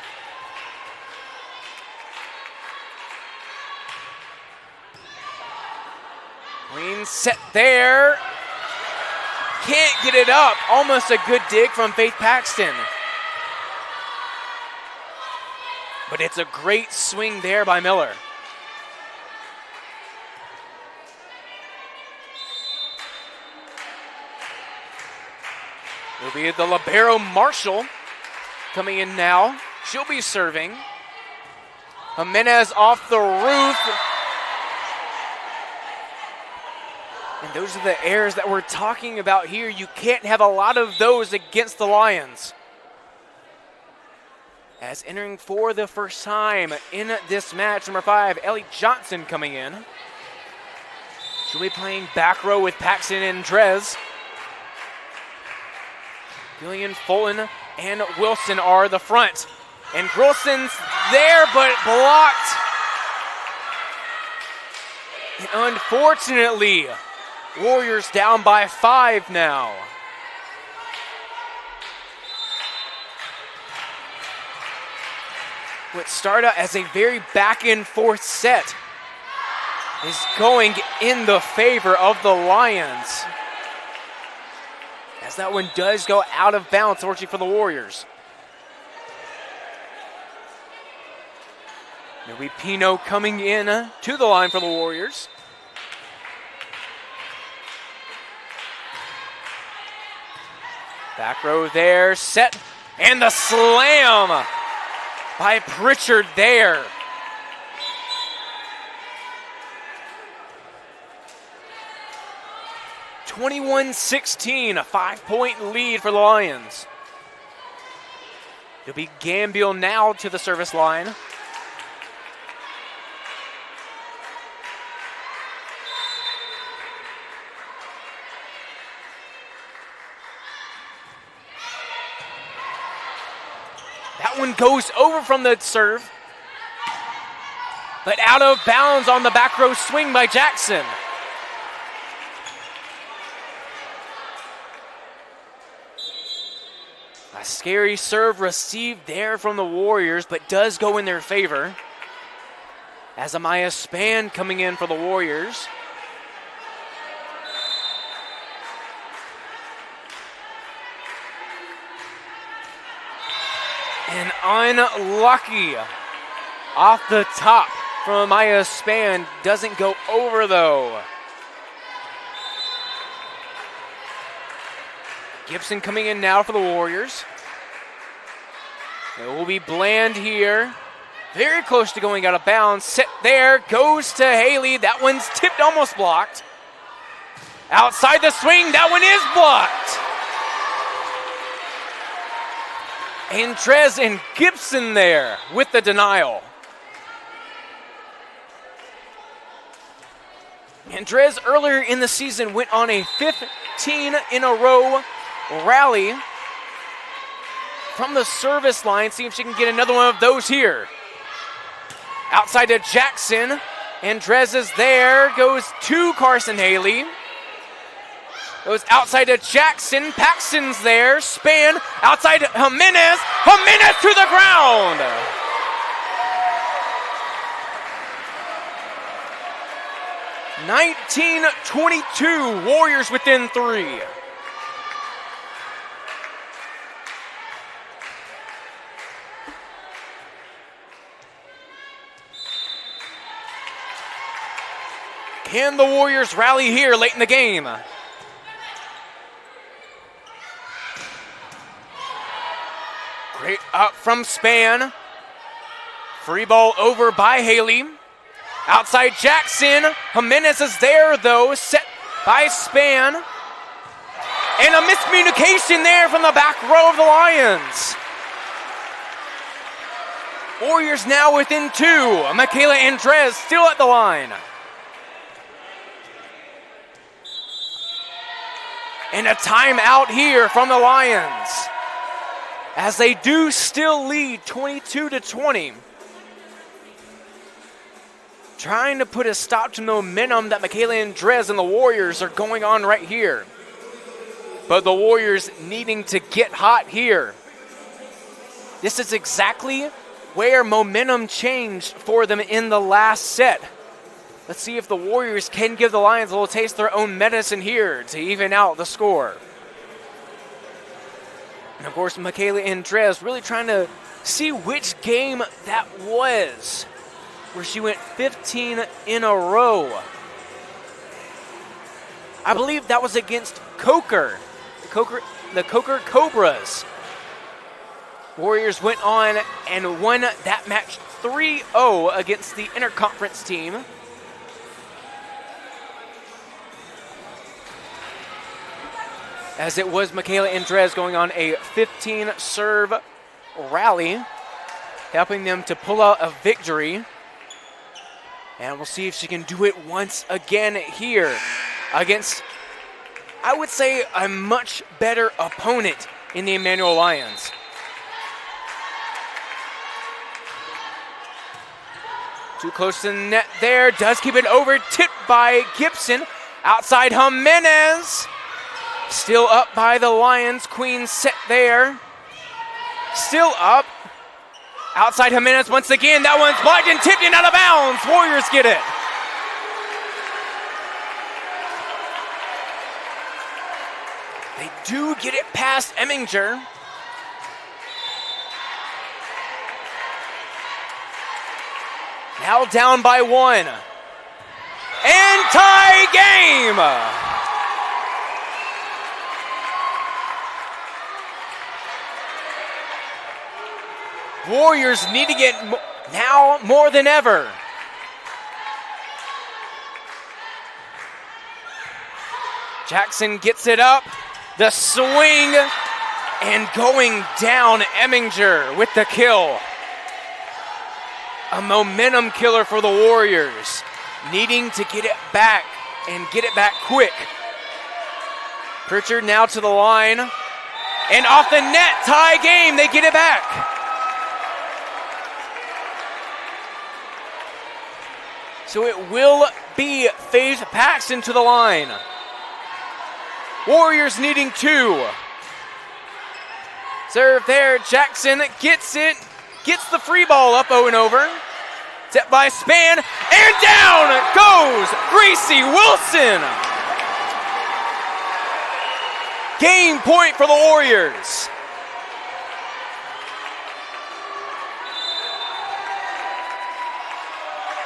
Queen set there. Can't get it up. Almost a good dig from Faith Paxton. But it's a great swing there by Miller. It'll be the libero Marshall coming in now. She'll be serving. Jimenez off the roof. And those are the errors that we're talking about here. You can't have a lot of those against the Lions. As entering for the first time in this match, number 5, Ellie Johnson coming in. She'll be playing back row with Paxton and Drez. Gillian, Fulton, and Wilson are the front. And Grolson's there, but blocked. And unfortunately, Warriors down by 5 now. What started out as a very back and forth set is going in the favor of the Lions, as that one does go out of bounds, fortunately for the Warriors. It'll be Pino coming in to the line for the Warriors. Back row there, set, and the slam by Pritchard there. (21-16), a 5-point lead for the Lions. It'll be Gambiel now to the service line. That one goes over from the serve, but out of bounds on the back row swing by Jackson. A scary serve received there from the Warriors, but does go in their favor. As Amaya Span coming in for the Warriors. And unlucky off the top from Amaya Span. Doesn't go over though. Gibson coming in now for the Warriors. It will be Bland here. Very close to going out of bounds. Set there, goes to Haley. That one's tipped, almost blocked. Outside the swing, that one is blocked. Andrez and Gibson there with the denial. Andrez earlier in the season went on a 15-in-a-row rally from the service line. See if she can get another one of those here. Outside to Jackson. Andrez is there. Goes to Carson Haley. Goes outside to Jackson. Paxton's there. Span. Outside to Jimenez. Jimenez to the ground. (19-22). Warriors within 3. Can the Warriors rally here late in the game? Great up from Span. Free ball over by Haley. Outside Jackson. Jimenez is there though. Set by Span. And a miscommunication there from the back row of the Lions. Warriors now within 2. Michaela Andrez still at the line. And a timeout here from the Lions, as they do still lead 22-20. Trying to put a stop to the momentum that Michaela Andrez and the Warriors are going on right here. But the Warriors needing to get hot here. This is exactly where momentum changed for them in the last set. Let's see if the Warriors can give the Lions a little taste of their own medicine here to even out the score. And of course, Michaela Andrez really trying to see which game that was, where she went 15 in a row. I believe that was against Coker, the Coker Cobras. Warriors went on and won that match 3-0 against the interconference team. As it was Michaela Andrez going on a 15-serve rally, helping them to pull out a victory. And we'll see if she can do it once again here against, I would say, a much better opponent in the Emmanuel Lions. Too close to the net there. Does keep it over. Tipped by Gibson. Outside Jimenez. Still up by the Lions. Queen set there. Still up. Outside Jimenez once again. That one's blocked and tipped in out of bounds. Warriors get it. They do get it past Emminger. Now down by 1. And tie game! Warriors needing it now more than ever. Jackson gets it up. The swing and going down. Emminger with the kill. A momentum killer for the Warriors. Needing to get it back and get it back quick. Pritchard now to the line. And off the net, tie game. They get it back. So it will be Faith Paxton to the line. Warriors needing 2. Serve there. Jackson gets it. Gets the free ball up, over. Set by Span. And down goes Gracie Wilson. Game point for the Warriors.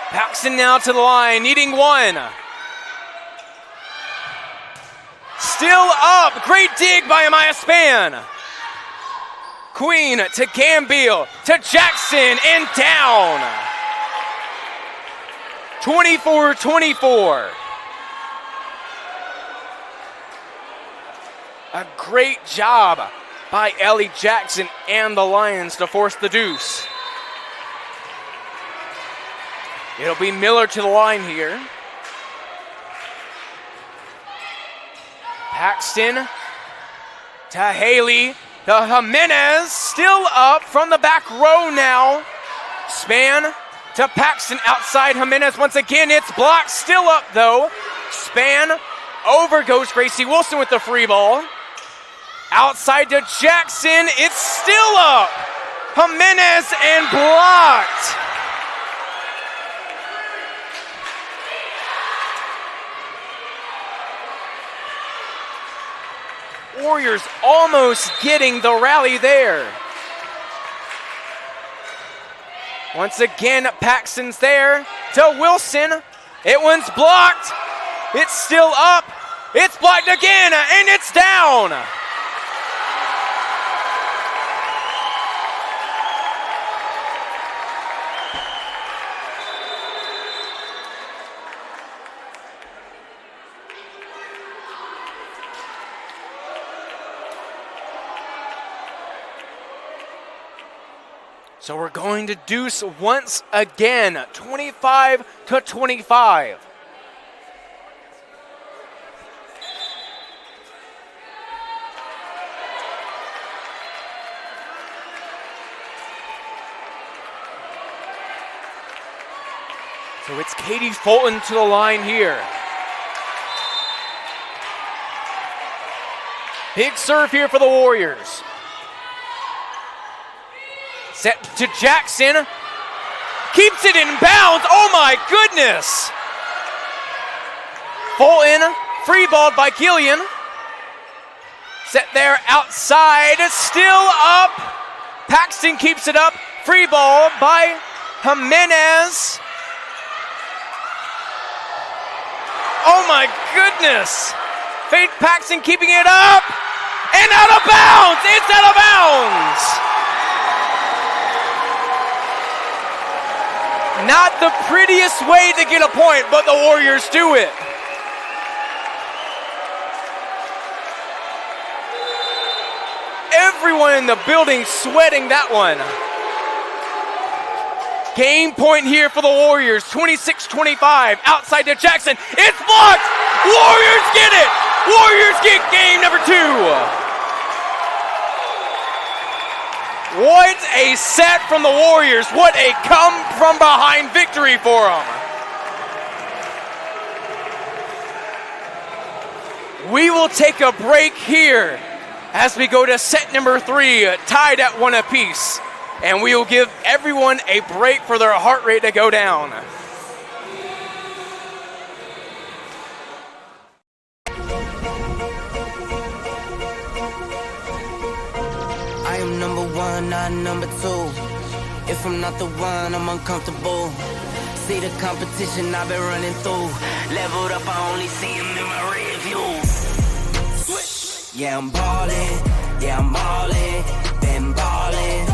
Paxton now to the line, needing 1. Still up. Great dig by Amaya Span. Queen to Gambiel, to Jackson, and down. 24-24. A great job by Ellie Jackson and the Lions to force the deuce. It'll be Miller to the line here. Paxton to Haley, to Jimenez, still up from the back row now. Span to Paxton outside Jimenez once again. It's blocked, still up though. Span, over goes Gracie Wilson with the free ball. Outside to Jackson, it's still up. Jimenez and blocked. Warriors almost getting the rally there. Once again, Paxton's there to Wilson. It one's blocked. It's still up. It's blocked again, and it's down. So we're going to deuce once again, 25-25. So it's Katie Fulton to the line here. Big serve here for the Warriors. Set to Jackson. Keeps it in bounds. Oh my goodness. Fulton, free balled by Gillian. Set there outside. Still up. Paxton keeps it up. Free ball by Jimenez. Oh my goodness. Faith Paxton keeping it up. And out of bounds. It's out of bounds. Not the prettiest way to get a point, but the Warriors do it. Everyone in the building sweating that one. Game point here for the Warriors, 26-25, outside to Jackson. It's blocked! Warriors get it! Warriors get game number 2. What a set from the Warriors. What a come-from-behind victory for them. We will take a break here as we go to set number 3, tied at 1 apiece. And we will give everyone a break for their heart rate to go down. I am number one, not number two. If I'm not the one, I'm uncomfortable. See the competition I've been running through. Leveled up, I only see him in my rear view. Yeah, I'm ballin', yeah, I'm ballin', been ballin'.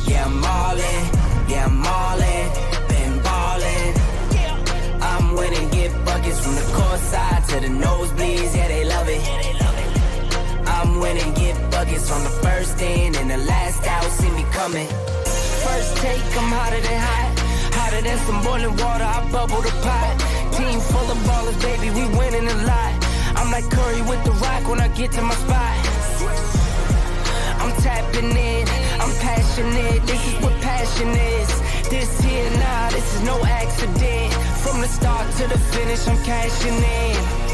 Yeah, I'm ballin', yeah, I'm ballin', been ballin'. I'm winning, get buckets from the court side to the nosebleeds, yeah, they love it. I'm winning, get buckets from the first in and the last out, see me coming. First take, I'm hotter than hot, hotter than some boiling water, I bubble the pot. Team full of ballers, baby, we winning a lot. I'm like Curry with the rock when I get to my spot. I'm tapping in, I'm passionate, this is what passion is. This here, nah, this is no accident. From the start to the finish, I'm cashing in.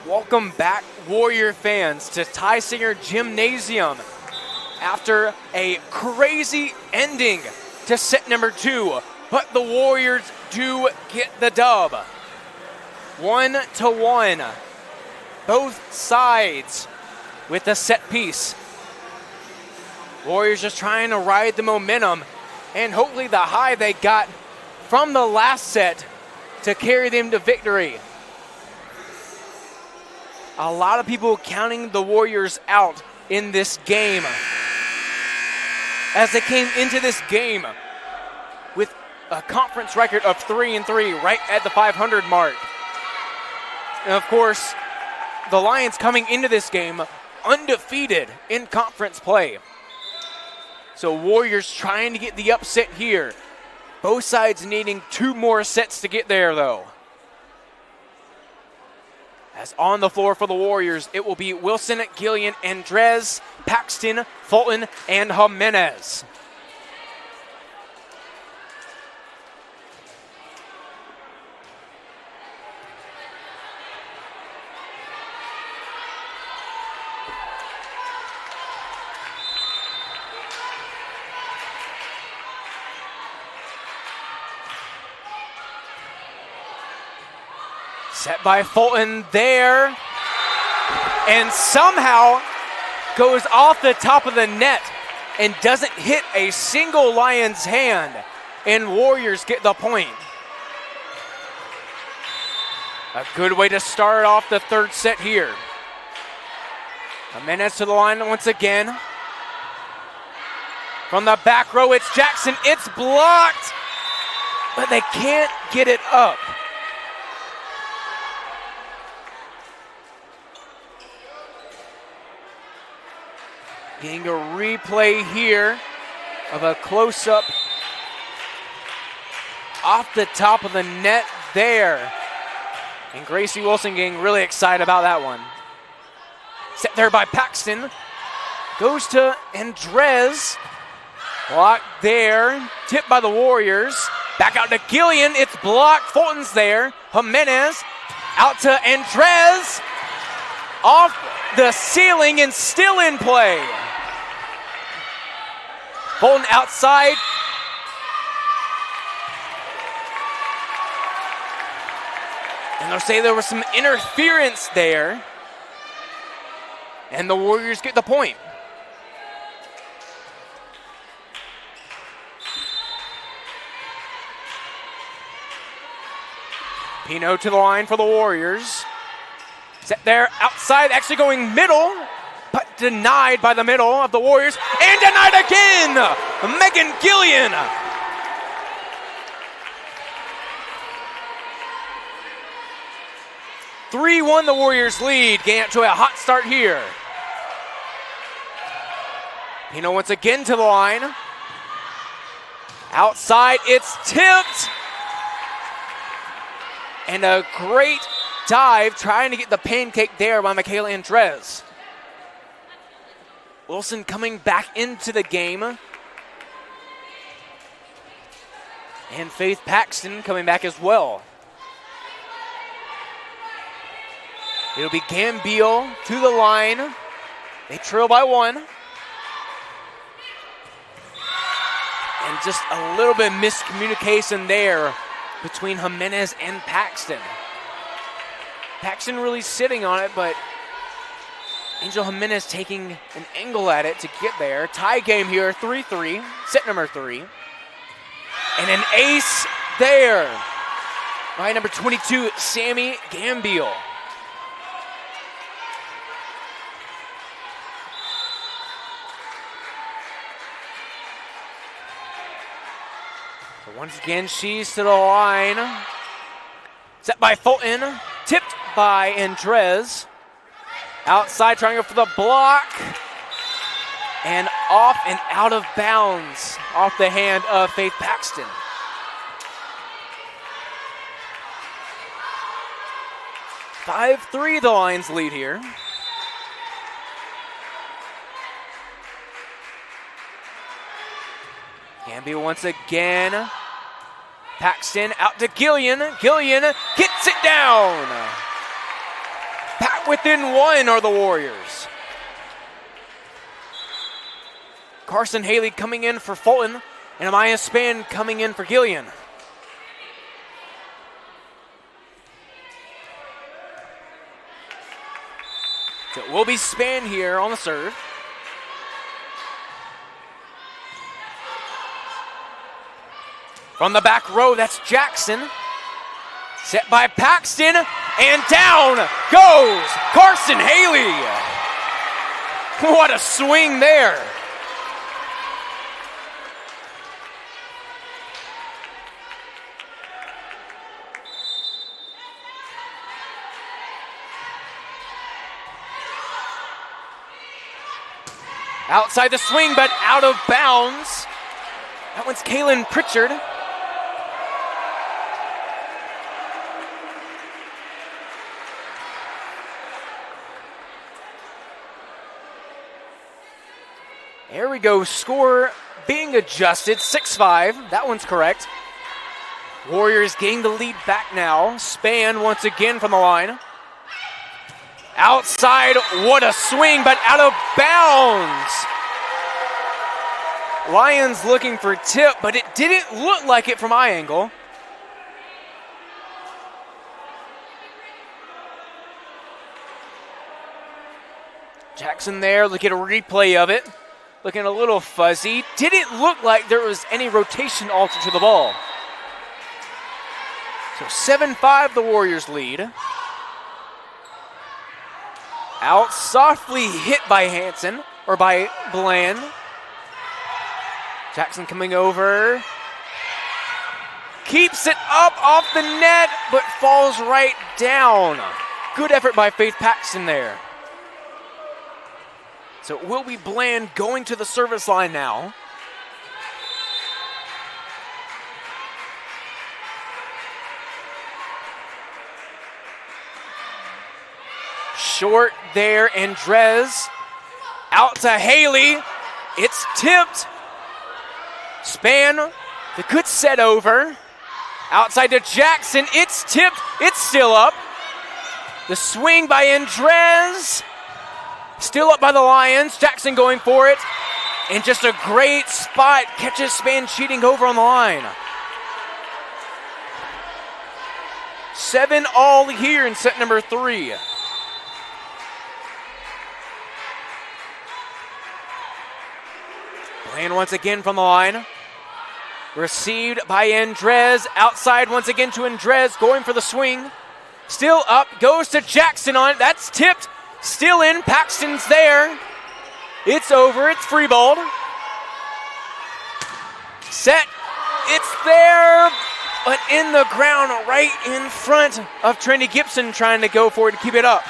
Welcome back, Warrior fans, to Tysinger Gymnasium. After a crazy ending to set number 2, but the Warriors do get the dub. 1-1. Both sides with the set piece. Warriors just trying to ride the momentum and hopefully the high they got from the last set to carry them to victory. A lot of people counting the Warriors out in this game, as they came into this game with a conference record of 3-3, right at the 500 mark. And of course, the Lions coming into this game undefeated in conference play. So Warriors trying to get the upset here. Both sides needing 2 more sets to get there, though. As on the floor for the Warriors, it will be Wilson, Gillian, Andres, Paxton, Fulton, and Jimenez. Set by Fulton there, and somehow goes off the top of the net and doesn't hit a single Lions hand, and Warriors get the point. A good way to start off the third set here. Jimenez to the line once again. From the back row, it's Jackson. It's blocked, but they can't get it up. Getting a replay here of a close-up off the top of the net there. And Gracie Wilson getting really excited about that one. Set there by Paxton. Goes to Andres. Blocked there. Tipped by the Warriors. Back out to Gillian. It's blocked. Fulton's there. Jimenez out to Andres. Off the ceiling and still in play. Fulton outside. And they'll say there was some interference there. And the Warriors get the point. Pino to the line for the Warriors. Set there outside, actually going middle, but denied by the middle of the Warriors. And denied again! Megan Gillian. (3-1) the Warriors lead, getting out to a hot start here. Pino once again to the line. Outside, it's tipped. And a great dive trying to get the pancake there by Michaela Andres. Wilson coming back into the game. And Faith Paxton coming back as well. It'll be Gambiel to the line. They trail by 1. And just a little bit of miscommunication there between Jimenez and Paxton. Paxton really sitting on it, but Angel Jimenez taking an angle at it to get there. Tie game here, 3-3, set number 3. And an ace there by number 22, Sammy Gambiel. So once again, she's to the line. Set by Fulton, tipped by Andres. Outside, trying to go for the block. And off and out of bounds, off the hand of Faith Paxton. (5-3) the Lions lead here. Gambiel once again. Paxton out to Gillian. Gillian gets it down. Back within 1 are the Warriors. Carson Haley coming in for Fulton, and Amaya Span coming in for Gillian. So it will be Span here on the serve. From the back row, that's Jackson. Set by Paxton, and down goes Carson Haley. What a swing there. Outside the swing, but out of bounds. That one's Kaylin Pritchard. There we go, score being adjusted, 6-5. That one's correct. Warriors getting the lead back now. Span once again from the line. Outside, what a swing, but out of bounds. Lions looking for tip, but it didn't look like it from my angle. Jackson there, look at a replay of it. Looking a little fuzzy. Didn't look like there was any rotation alter to the ball. So 7-5 the Warriors lead. Out softly hit by Hanson, or by Bland. Jackson coming over. Keeps it up off the net, but falls right down. Good effort by Faith Paxton there. So it will be Bland going to the service line now. Short there, Andres. Out to Haley. It's tipped. Span, the good set over. Outside to Jackson. It's tipped. It's still up. The swing by Andres. Still up by the Lions. Jackson going for it. And just a great spot. Catches Span cheating over on the line. 7 all here in set number 3. Bland once again from the line. Received by Andres. Outside once again to Andres, going for the swing. Still up, goes to Jackson on it. That's tipped. Still in. Paxton's there. It's over. It's free balled. Set. It's there, but in the ground right in front of Trinity Gibson, trying to go for it to keep it up.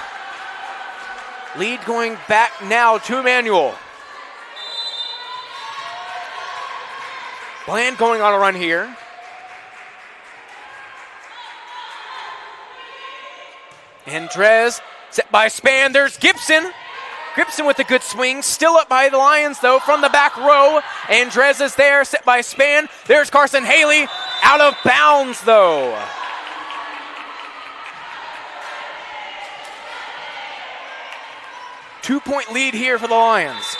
Lead going back now to Emmanuel. Bland going on a run here. Andres set by Span. There's Gibson. Gibson with a good swing. Still up by the Lions, though, from the back row. Andres is there, set by Span. There's Carson Haley. Out of bounds, though. Two-point lead here for the Lions.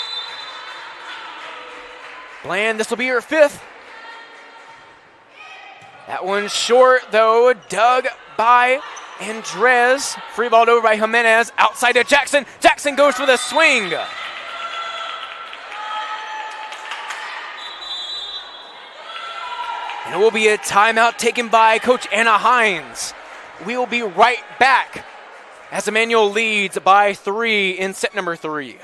Bland, this will be her fifth. That one's short, though. Dug by Andres. Free balled over by Jimenez. Outside to Jackson. Jackson goes for the swing. And it will be a timeout taken by Coach Anna Hines. We will be right back as Emmanuel leads by 3 in set number 3.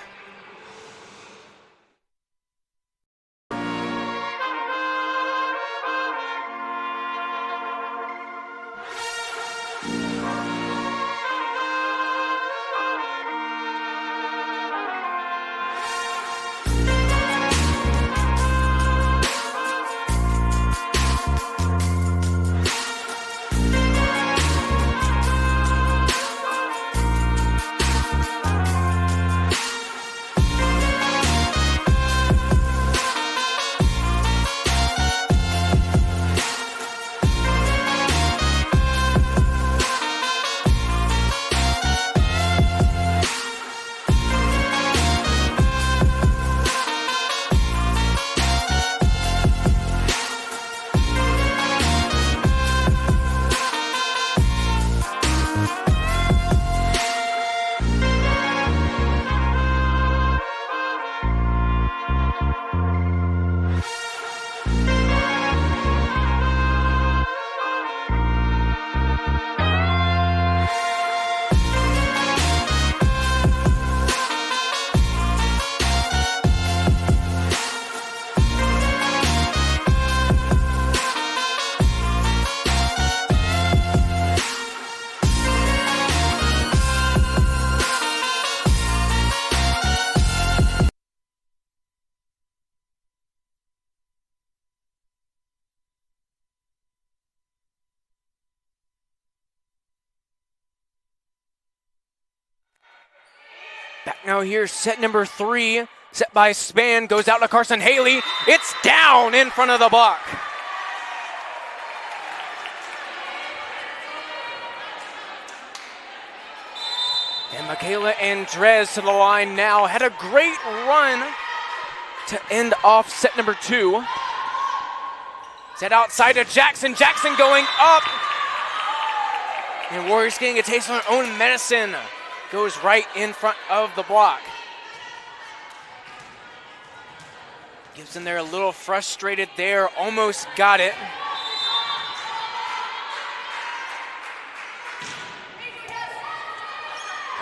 Back now here, set number 3, set by Span, goes out to Carson Haley. It's down in front of the block. And Michaela Andres to the line now. Had a great run to end off set number 2. Set outside to Jackson. Jackson going up. And Warriors getting a taste of their own medicine. Goes right in front of the block. Gibson there a little frustrated there, almost got it.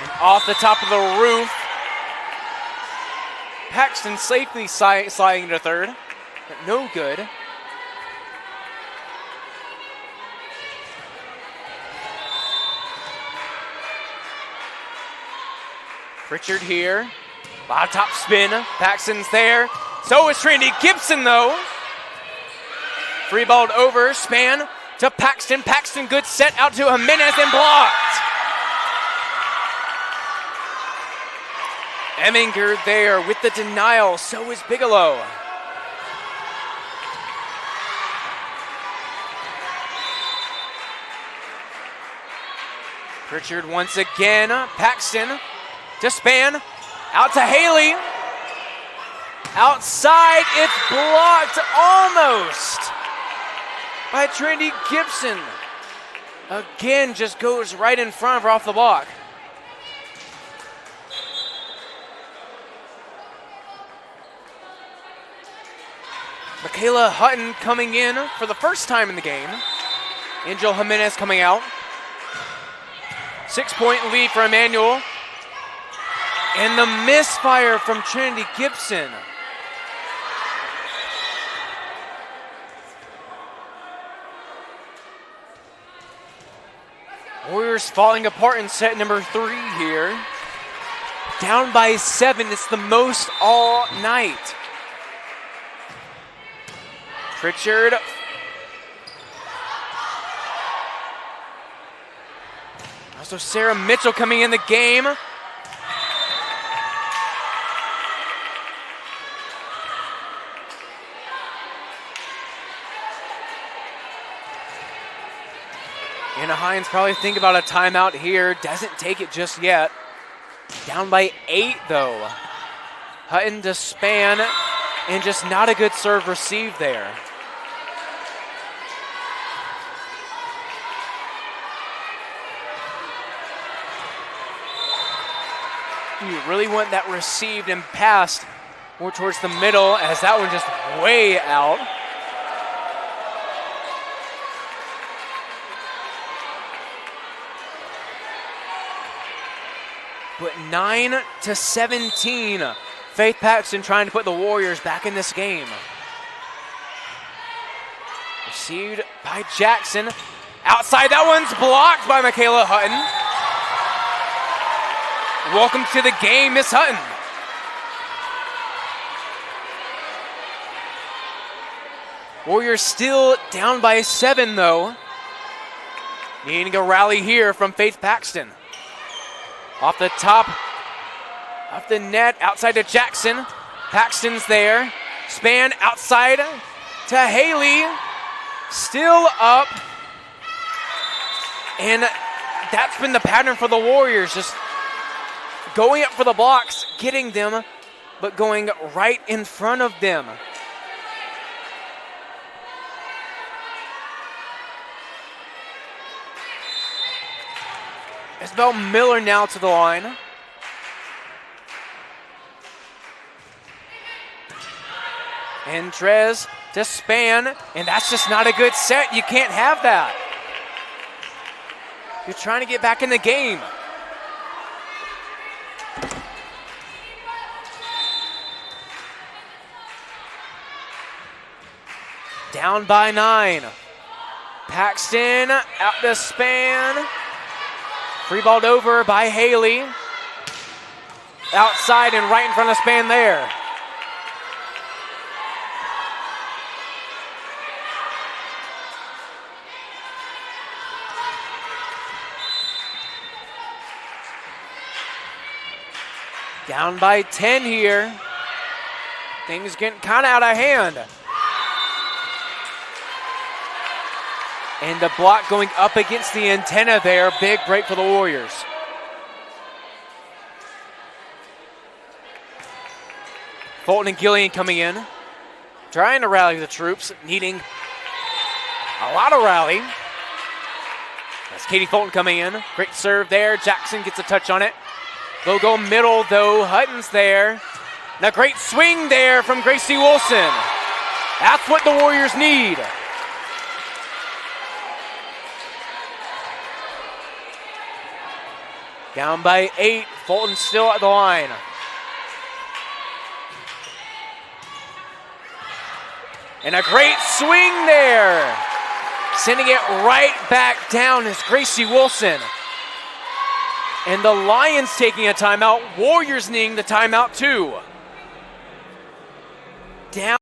And off the top of the roof, Paxton safely sliding to third, but no good. Richard here, bottom top spin, Paxton's there. So is Trinity Gibson though. Free balled over, Span to Paxton. Paxton good set out to Jimenez and blocked. Eminger there with the denial, so is Bigelow. Richard once again, Paxton to Span, out to Haley. Outside, it's blocked almost by Trinity Gibson. Again, just goes right in front of her off the block. Michaela Hutton coming in for the first time in the game. Angel Jimenez coming out. 6-point lead for Emmanuel. And the misfire from Trinity Gibson. Warriors falling apart in set number 3 here. Down by 7, it's the most all night. Pritchard. Also Sarah Mitchell coming in the game. Anna Hines probably think about a timeout here. Doesn't take it just yet. Down by 8 though. Hutton to span and just not a good serve received there. You really want that received and passed more towards the middle, as that one just way out. But 9-17. Faith Paxton trying to put the Warriors back in this game. Received by Jackson. Outside, that one's blocked by Michaela Hutton. Welcome to the game, Miss Hutton. Warriors still down by 7 though. Needing a rally here from Faith Paxton. Off the top of the net, outside to Jackson. Paxton's there. Span outside to Haley. Still up. And that's been the pattern for the Warriors. Just going up for the blocks, getting them, but going right in front of them. Isabel Miller now to the line. And Trez to span, and that's just not a good set. You can't have that. You're trying to get back in the game. Down by 9. Paxton out to span. Free balled over by Haley. Outside and right in front of span there. Down by 10 here. Things getting kind of out of hand. And the block going up against the antenna there. Big break for the Warriors. Fulton and Gillian coming in. Trying to rally the troops. Needing a lot of rally. That's Katie Fulton coming in. Great serve there. Jackson gets a touch on it. They'll go middle though. Hutton's there. Now great swing there from Gracie Wilson. That's what the Warriors need. Down by 8. Fulton still at the line. And a great swing there. Sending it right back down is Gracie Wilson. And the Lions taking a timeout. Warriors needing the timeout too. Down.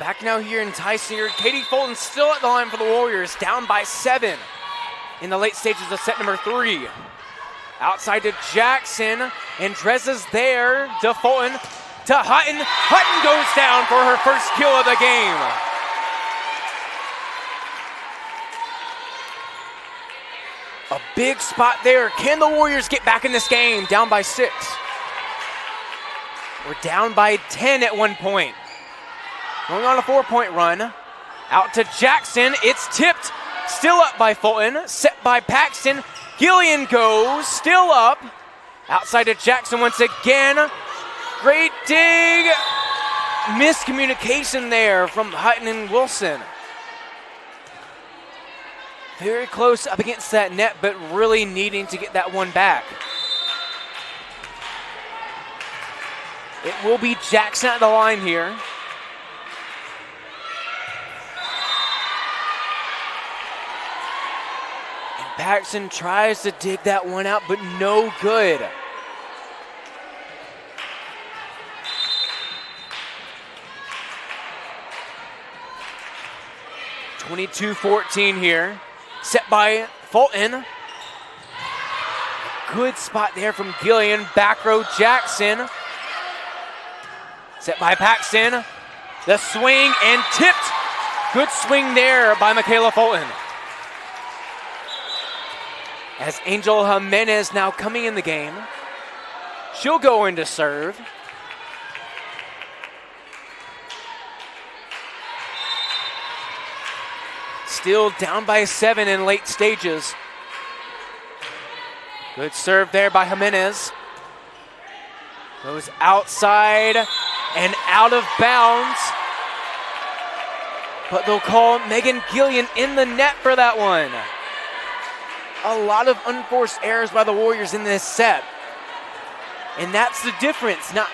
Back now here in Tysinger. Katie Fulton still at the line for the Warriors, down by 7 in the late stages of set number 3. Outside to Jackson, and Drez is there to Fulton, to Hutton. Hutton goes down for her first kill of the game. A big spot there. Can the Warriors get back in this game? Down by 6. We're down by 10 at one point. Going on a 4-point run. Out to Jackson. It's tipped. Still up by Fulton. Set by Paxton. Gillian goes. Still up. Outside to Jackson once again. Great dig. Miscommunication there from Hutton and Wilson. Very close up against that net, but really needing to get that one back. It will be Jackson at the line here. And Paxton tries to dig that one out, but no good. (22-14) here. Set by Fulton. A good spot there from Gillian. Back row Jackson. Set by Paxton. The swing and tipped. Good swing there by Michaela Fulton. As Angel Jimenez now coming in the game. She'll go in to serve. Still down by 7 in late stages. Good serve there by Jimenez. Goes outside and out of bounds. But they'll call Megan Gillian in the net for that one. A lot of unforced errors by the Warriors in this set. And that's the difference. Not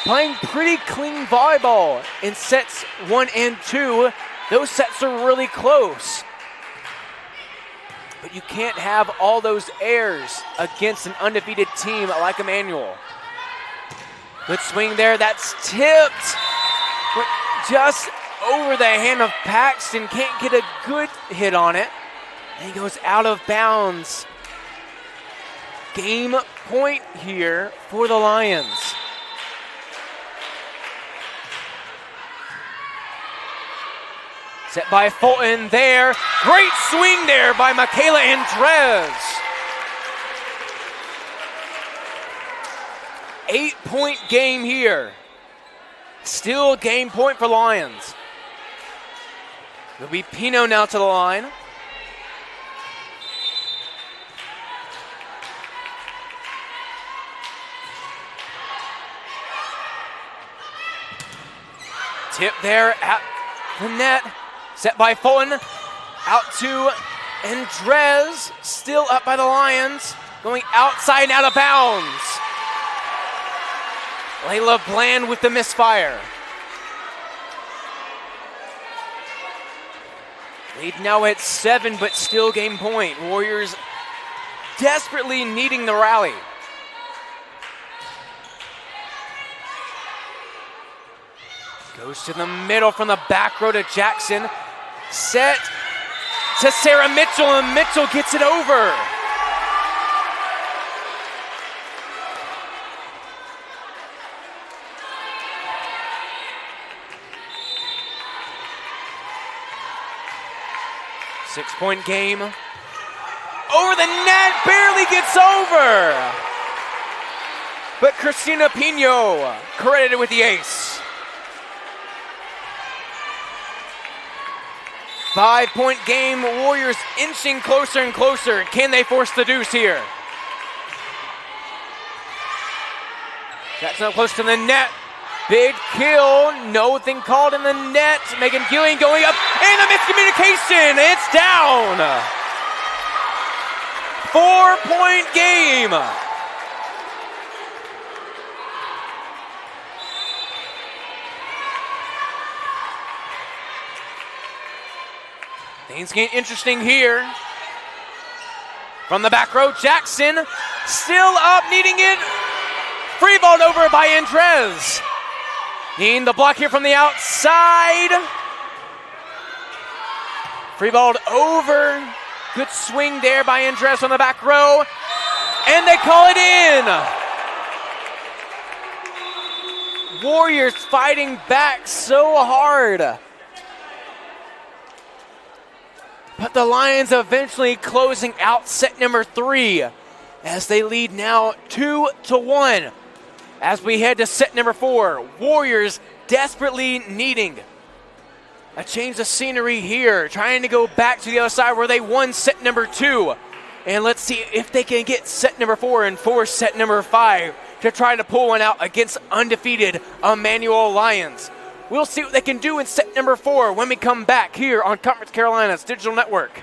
playing pretty clean volleyball in sets 1 and 2. Those sets are really close. But you can't have all those errors against an undefeated team like Emmanuel. Good swing there, that's tipped. But just over the hand of Paxton, can't get a good hit on it. And he goes out of bounds. Game point here for the Lions. Set by Fulton there. Great swing there by Michaela Andrez. 8-point game here. Still game point for Lions. It'll be Pino now to the line. Tip there at the net. Set by Fulton, out to Andrez, still up by the Lions, going outside and out of bounds. Layla Bland with the misfire. Lead now at 7, but still game point. Warriors desperately needing the rally. Goes to the middle from the back row to Jackson. Set to Sarah Mitchell, and Mitchell gets it over. Six-point game. Over the net, barely gets over. But Christina Pino credited with the ace. 5-point game, Warriors inching closer and closer. Can they force the deuce here? Jackson up close to the net. Big kill, nothing called in the net. Megan Gillian going up, and a miscommunication, it's down. 4-point game. Things get interesting here. From the back row, Jackson still up, needing it. Free balled over by Andrez. Needing the block here from the outside. Free balled over. Good swing there by Andres on the back row. And they call it in. Warriors fighting back so hard. But the Lions eventually closing out set number 3 as they lead now 2-1. As we head to set number 4, Warriors desperately needing a change of scenery here, trying to go back to the other side where they won set number 2. And let's see if they can get set number 4 and force set number 5 to try to pull one out against undefeated Emmanuel Lions. We'll see what they can do in set number 4 when we come back here on Conference Carolina's digital network.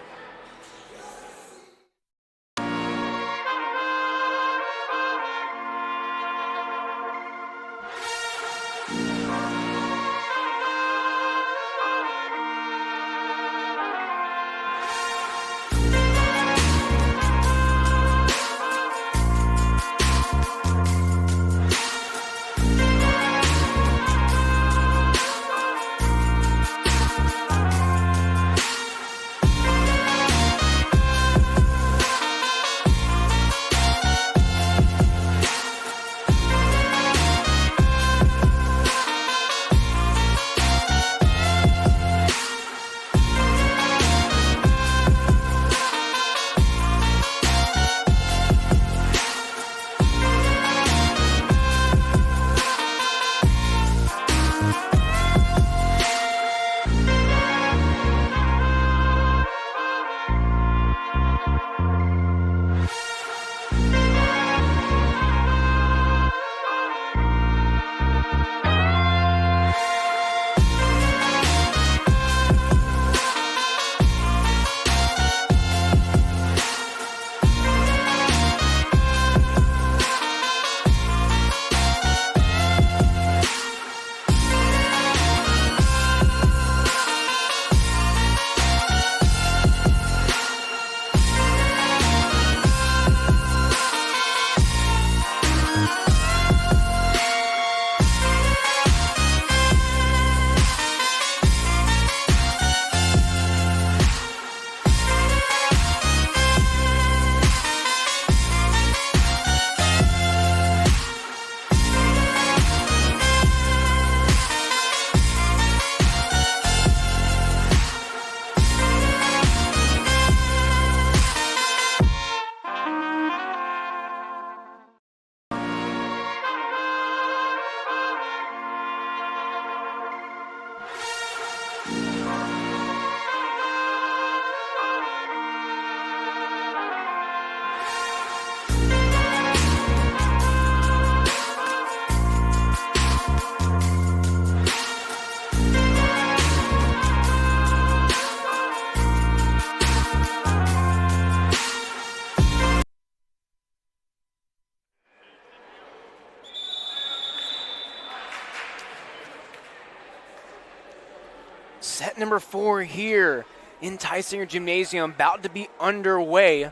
Set number 4 here in Tysinger Gymnasium about to be underway.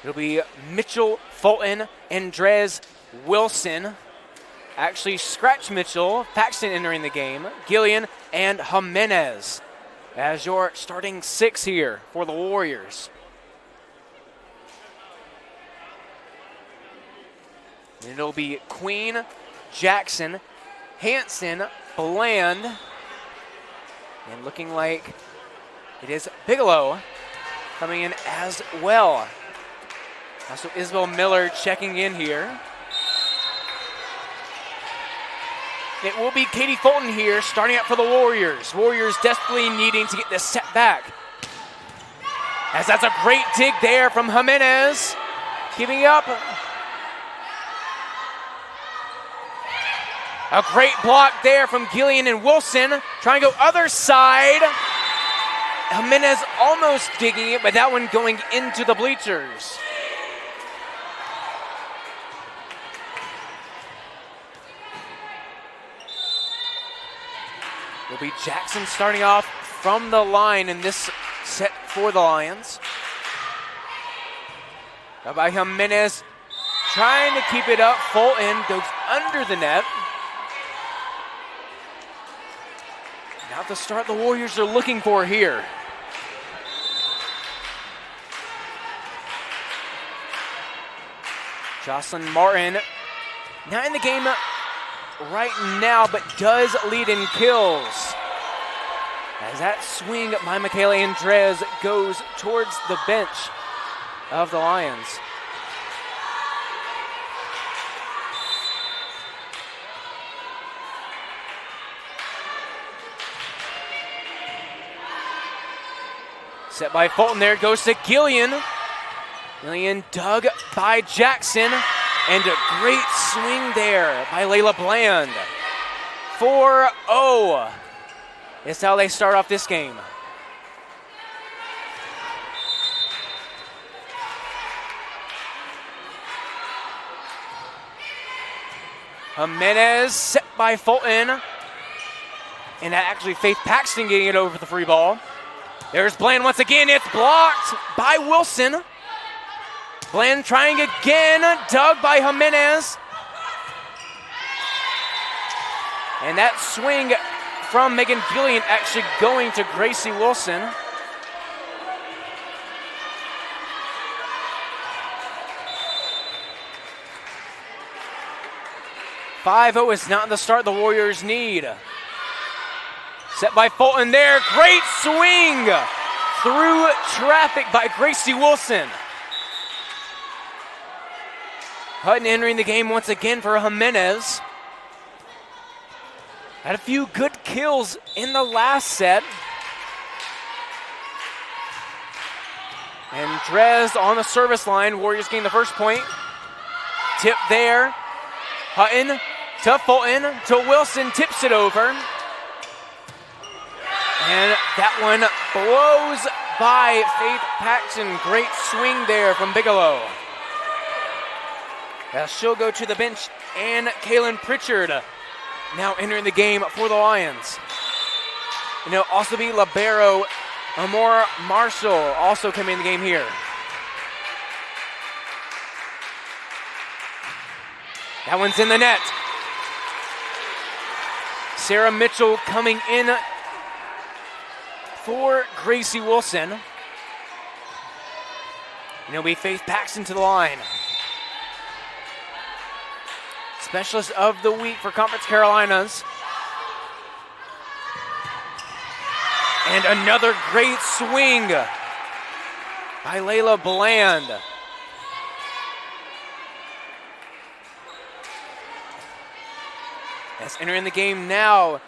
It'll be Mitchell, Fulton, Andres, Wilson. Actually, scratch Mitchell, Paxton entering the game, Gillian, and Jimenez as your starting 6 here for the Warriors. And it'll be Queen, Jackson, Hanson, Bland, and looking like it is Bigelow coming in as well. Also Isabel Miller checking in here. It will be Katie Fulton here starting out for the Warriors. Warriors desperately needing to get this set back. As that's a great dig there from Jimenez. Giving up. A great block there from Gillian and Wilson. Trying to go other side. Jimenez almost digging it, but that one going into the bleachers. It'll be Jackson starting off from the line in this set for the Lions. Got by Jimenez, trying to keep it up. Fulton goes under the net. Not the start the Warriors are looking for here. Jocelyn Martin, not in the game right now, but does lead in kills. As that swing by Michaela Andres goes towards the bench of the Lions. Set by Fulton, there goes to Gillian. Gillian dug by Jackson, and a great swing there by Layla Bland. 4-0 is how they start off this game. Jimenez set by Fulton, and actually Faith Paxton getting it over the free ball. There's Bland once again. It's blocked by Wilson. Bland trying again. Dug by Jimenez. And that swing from Megan Gillian actually going to Gracie Wilson. .5-0 is not the start the Warriors need. Set by Fulton there. Great swing through traffic by Gracie Wilson. Hutton entering the game once again for Jimenez. Had a few good kills in the last set. And Drez on the service line. Warriors gain the first point. Tip there. Hutton to Fulton to Wilson. Tips it over. And that one blows by Faith Paxton. Great swing there from Bigelow. She'll go to the bench, and Kaylin Pritchard now entering the game for the Lions. And it'll also be libero Amora Marshall also coming in the game here. That one's in the net. Sarah Mitchell coming in for Gracie Wilson. And it'll be Faith Paxton to the line. Specialist of the week for Conference Carolinas. And another great swing by Layla Bland. As entering the game now,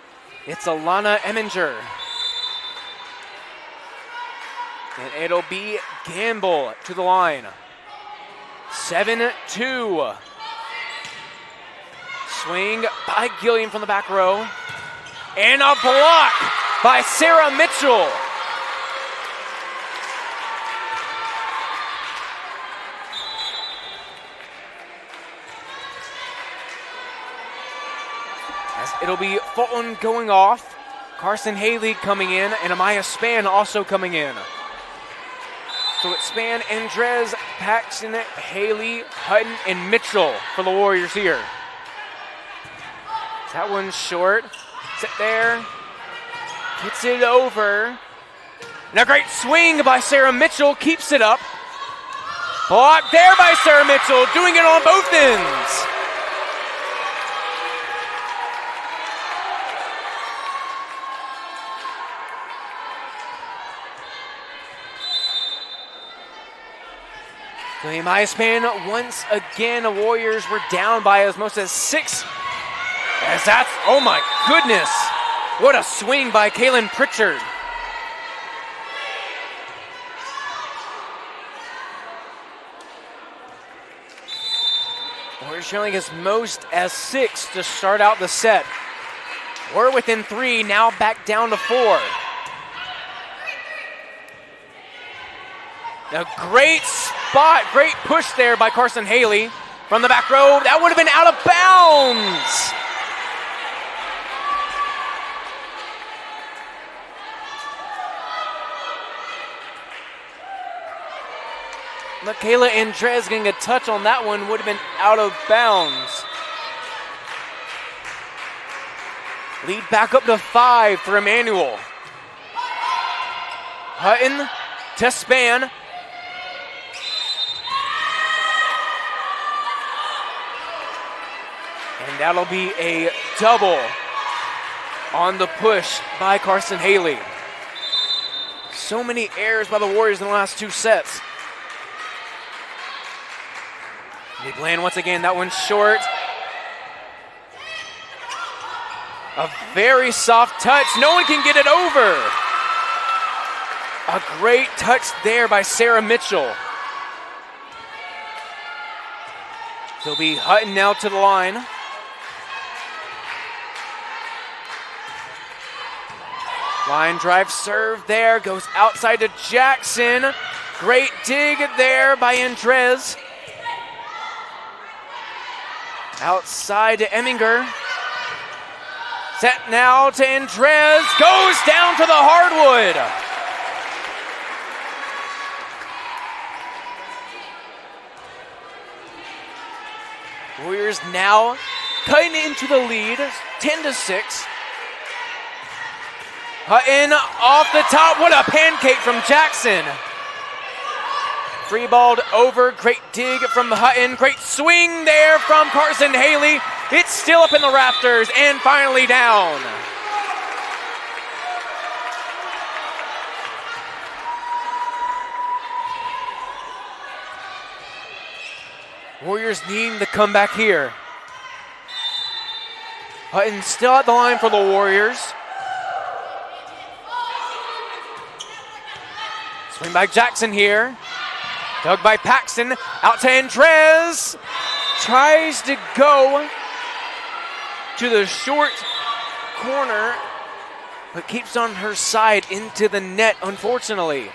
it's Alana Eminger. And it'll be Gamble to the line. 7-2. Swing by Gillian from the back row. And a block by Sarah Mitchell. As it'll be Fulton going off. Carson Haley coming in, and Amaya Span also coming in. So it's Span, Andres, Paxton, Haley, Hutton, and Mitchell for the Warriors here. That one's short. Sit there. Gets it over. And a great swing by Sarah Mitchell. Keeps it up. Blocked there by Sarah Mitchell. Doing it on both ends. So Amaya Span, once again, the Warriors were down by as much as 6. As that's, oh my goodness, what a swing by Kaylin Pritchard. Warriors trailing as most as 6 to start out the set. We're within 3, now back down to 4. A great spot, great push there by Carson Haley from the back row. That would have been out of bounds. Michaela Andres getting a touch on that one would have been out of bounds. Lead back up to 5 for Emmanuel. Hutton to Span. And that'll be a double on the push by Carson Haley. So many errors by the Warriors in the last 2 sets. They land once again, that one's short. A very soft touch, no one can get it over. A great touch there by Sarah Mitchell. It'll be Hutton now to the line. Line drive serve there, goes outside to Jackson. Great dig there by Andres. Outside to Emminger. Set now to Andres, goes down to the hardwood. Warriors now cutting into the lead, 10-6. Hutton off the top, what a pancake from Jackson. Free balled over, great dig from Hutton, great swing there from Carson Haley. It's still up in the rafters and finally down. Warriors needing the comeback here. Hutton still at the line for the Warriors. Swing by Jackson here. Dug by Paxton. Out to Andres. Tries to go to the short corner, but keeps on her side into the net, unfortunately.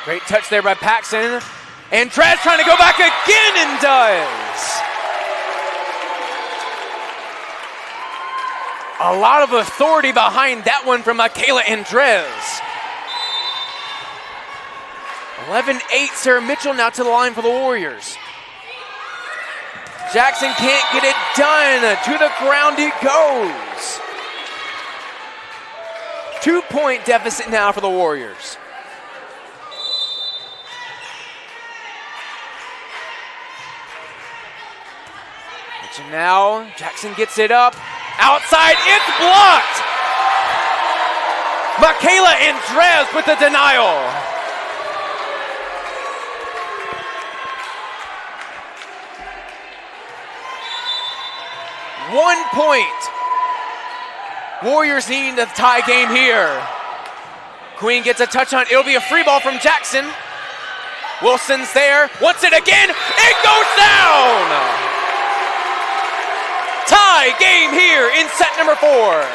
Great touch there by Paxton. Andres trying to go back again and does. A lot of authority behind that one from Michaela Andres. 11-8, Sarah Mitchell now to the line for the Warriors. Jackson can't get it done. To the ground it goes. 2-point deficit now for the Warriors. And now Jackson gets it up. Outside, it's blocked. Michaela Andres with the denial. One point. Warriors needing the tie game here. Queen gets a touch on it. It'll be a free ball from Jackson. Wilson's there. Wants it again. It goes down. Tie game here in set number 4.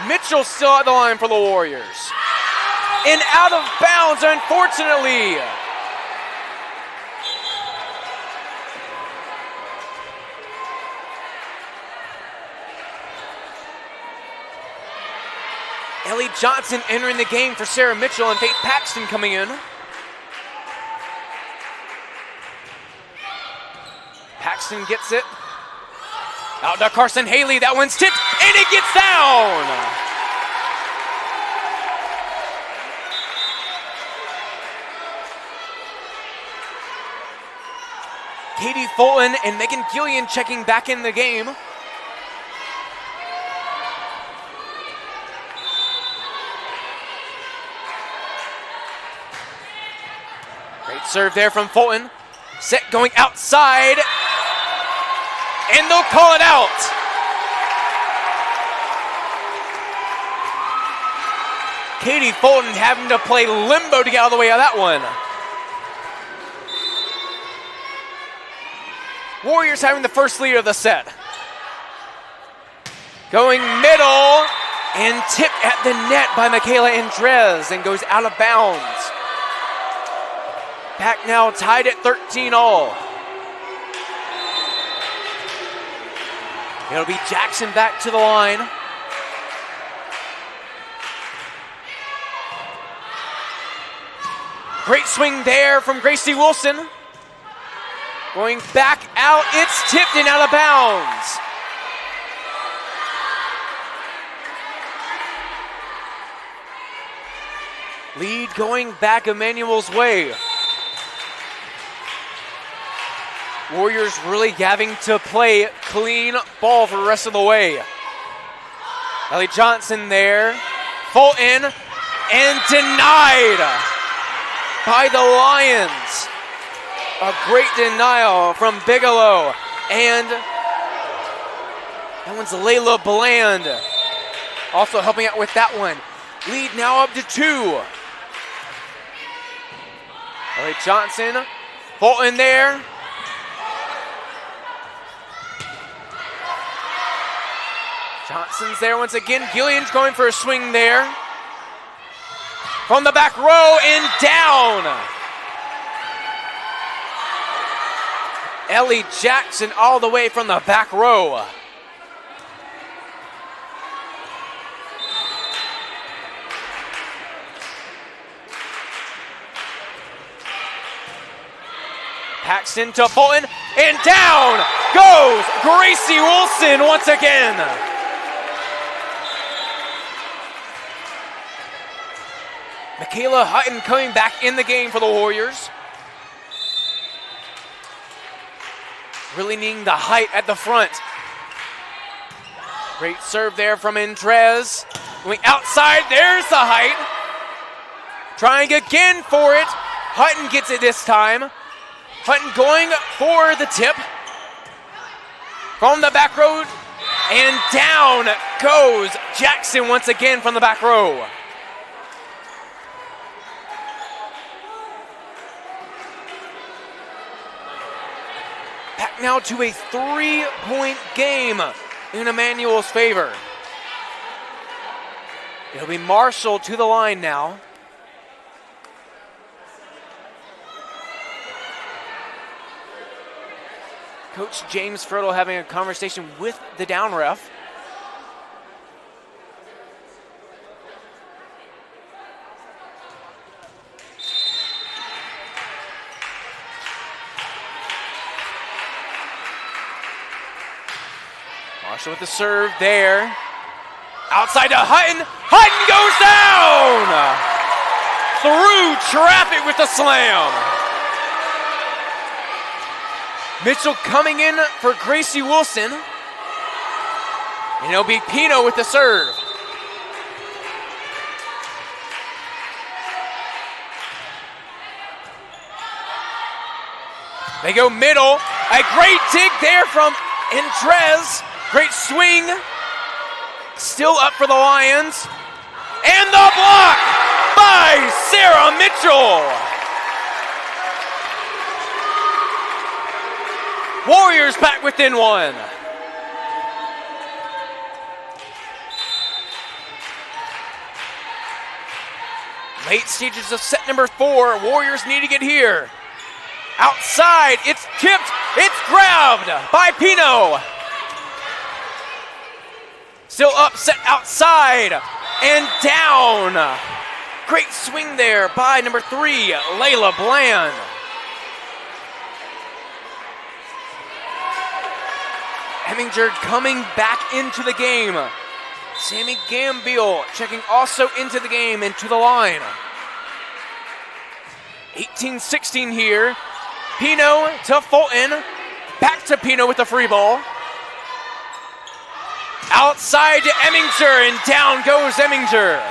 Mitchell still at the line for the Warriors. And out of bounds, unfortunately. Ellie Johnson entering the game for Sarah Mitchell and Faith Paxton coming in. Paxton gets it. Out to Carson Haley, that one's tipped, and it gets down! Katie Fulton and Megan Gillian checking back in the game. Great serve there from Fulton. Set going outside. And they'll call it out. Katie Fulton having to play limbo to get out of the way of that one. Warriors having the first lead of the set. Going middle and tipped at the net by Michaela Andres and goes out of bounds. Back now tied at 13 all. It'll be Jackson back to the line. Great swing there from Gracie Wilson. Going back out, it's tipped and out of bounds. Lead going back Emmanuel's way. Warriors really having to play clean ball for the rest of the way. Ellie Johnson there. Fulton, and denied by the Lions. A great denial from Bigelow. And that one's Layla Bland. Also helping out with that one. Lead now up to 2. Ellie Johnson, Fulton there. Johnson's there once again. Gillian's going for a swing there. From the back row and down. Ellie Jackson all the way from the back row. Paxton to Fulton, and down goes Gracie Wilson once again. Michaela Hutton coming back in the game for the Warriors. Really needing the height at the front. Great serve there from Andres. Going outside, there's the height. Trying again for it. Hutton gets it this time. Hutton going for the tip. From the back row, and down goes Jackson once again from the back row. Back now to a 3-point game in Emmanuel's favor. It'll be Marshall to the line now. Coach James Fertile having a conversation with the down ref. Marshall with the serve there. Outside to Hutton. Hutton goes down! Through traffic with the slam. Mitchell coming in for Gracie Wilson. And it'll be Pino with the serve. They go middle. A great dig there from Andres. Great swing. Still up for the Lions. And the block by Sarah Mitchell. Warriors back within 1. Late stages of set number 4. Warriors need to get here. Outside, it's tipped, it's grabbed by Pino. Still upset outside and down. Great swing there by number 3, Layla Bland. Heminger coming back into the game. Sammy Gambiel checking also into the game and to the line. 18-16 here. Pino to Fulton. Back to Pino with the free ball. Outside to Emminger, and down goes Emminger.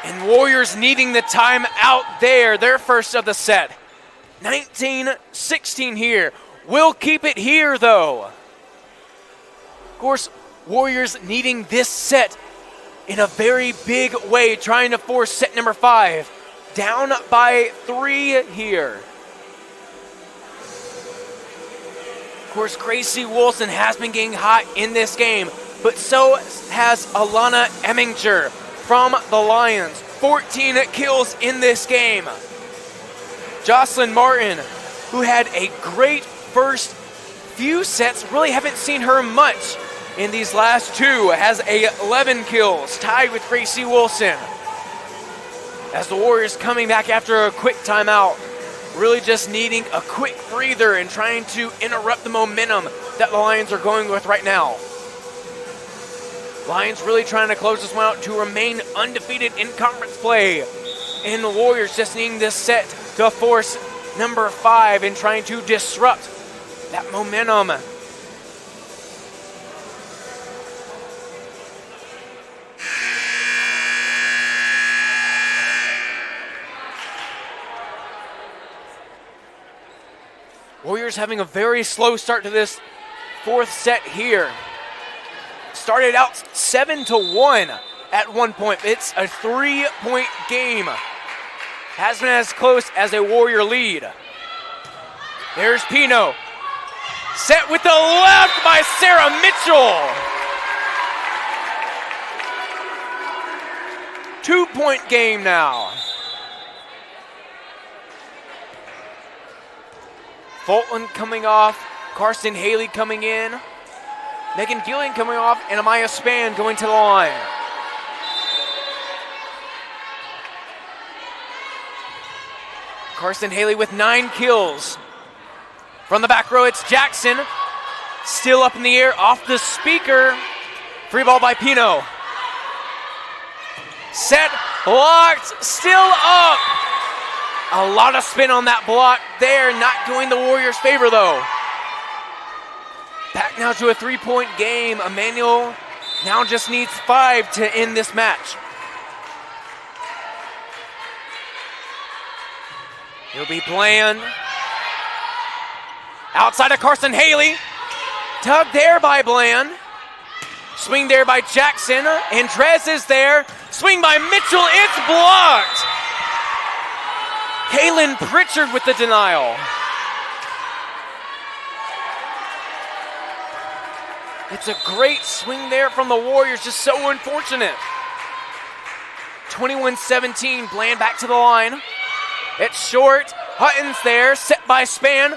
And Warriors needing the time out there, their first of the set. 19-16 here. We'll keep it here, though. Of course, Warriors needing this set in a very big way, trying to force set number 5. Down by 3 here. Of course, Gracie Wilson has been getting hot in this game, but so has Alana Emminger from the Lions. 14 kills in this game. Jocelyn Martin, who had a great first few sets, really haven't seen her much in these last two, has 11 kills, tied with Gracie Wilson. As the Warriors coming back after a quick timeout, really just needing a quick breather and trying to interrupt the momentum that the Lions are going with right now. Lions really trying to close this one out to remain undefeated in conference play. And the Warriors just needing this set to force number 5 and trying to disrupt that momentum. Warriors having a very slow start to this fourth set here. Started out 7-1 at one point. It's a 3-point game. Has been as close as a Warrior lead. There's Pino. Set with the left by Sarah Mitchell. 2-point game now. Fulton coming off, Carson Haley coming in, Megan Gillian coming off, and Amaya Spann going to the line. Carson Haley with 9 kills. From the back row, it's Jackson. Still up in the air, off the speaker. Free ball by Pino. Set, blocked, still up. A lot of spin on that block there, not going the Warriors' favor though. Back now to a 3-point game. Emmanuel now just needs 5 to end this match. It'll be Bland. Outside of Carson Haley. Tugged there by Bland. Swing there by Jackson. Andres is there. Swing by Mitchell. It's blocked. Kaylin Pritchard with the denial. It's a great swing there from the Warriors, just so unfortunate. 21-17, Bland back to the line. It's short, Hutton's there, set by Spann.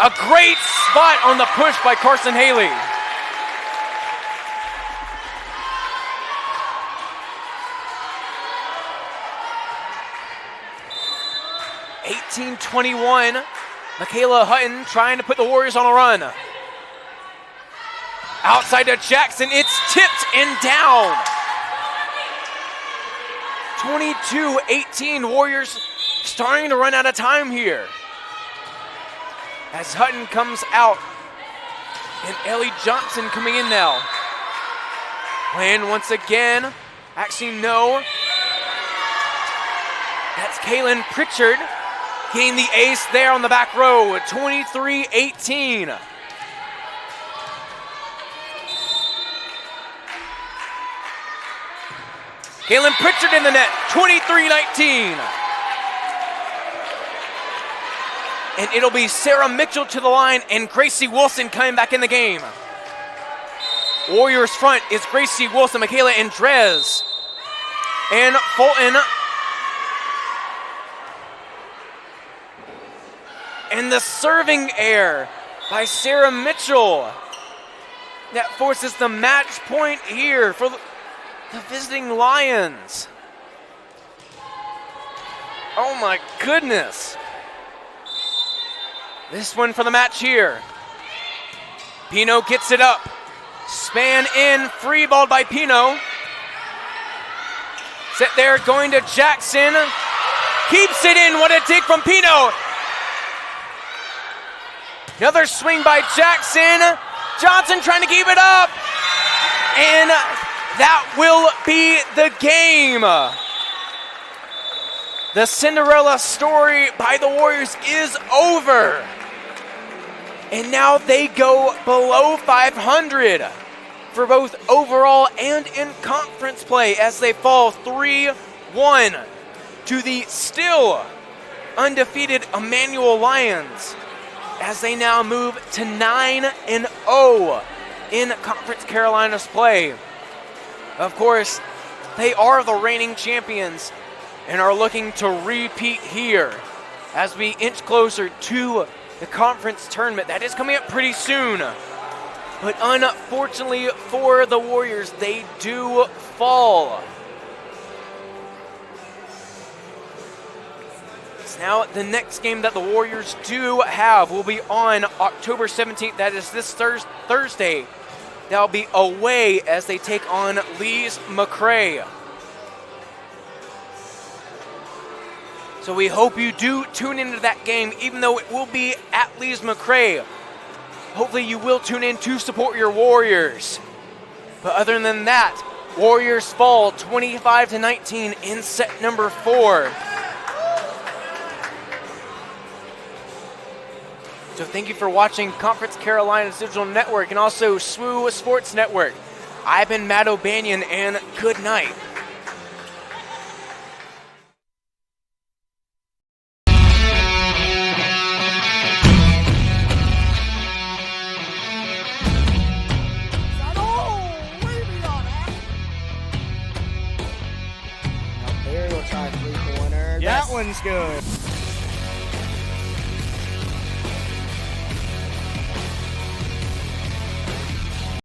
A great spot on the push by Carson Haley. (18-21), Michaela Hutton trying to put the Warriors on a run. Outside to Jackson, it's tipped and down. 22-18, Warriors starting to run out of time here. As Hutton comes out, and Ellie Johnson coming in now. Land once again, actually no. That's Kaylin Pritchard. Getting the ace there on the back row, 23-18. Kaylin Pritchard in the net, 23-19. And it'll be Sarah Mitchell to the line and Gracie Wilson coming back in the game. Warriors front is Gracie Wilson, Michaela Andres, and Fulton. And the serving error by Sarah Mitchell. That forces the match point here for the visiting Lions. Oh my goodness. This one for the match here. Pino gets it up. Span in, free balled by Pino. Set there, going to Jackson. Keeps it in, what a dig from Pino. Another swing by Jackson. Johnson trying to keep it up. And that will be the game. The Cinderella story by the Warriors is over. And now they go below 500 for both overall and in conference play as they fall 3-1 to the still undefeated Emmanuel Lions, as they now move to 9-0 in Conference Carolinas play. Of course, they are the reigning champions and are looking to repeat here as we inch closer to the conference tournament that is coming up pretty soon. But unfortunately for the Warriors, they do fall. Now, the next game that the Warriors do have will be on October 17th. That is this Thursday. That'll be away as they take on Lees McRae. So we hope you do tune into that game, even though it will be at Lees McRae. Hopefully you will tune in to support your Warriors. But other than that, Warriors fall 25-19 in set number 4. So thank you for watching Conference Carolina's Digital Network and also SWU Sports Network. I've been Matt O'Banion, and good night. There will try 3-pointer. That one's good.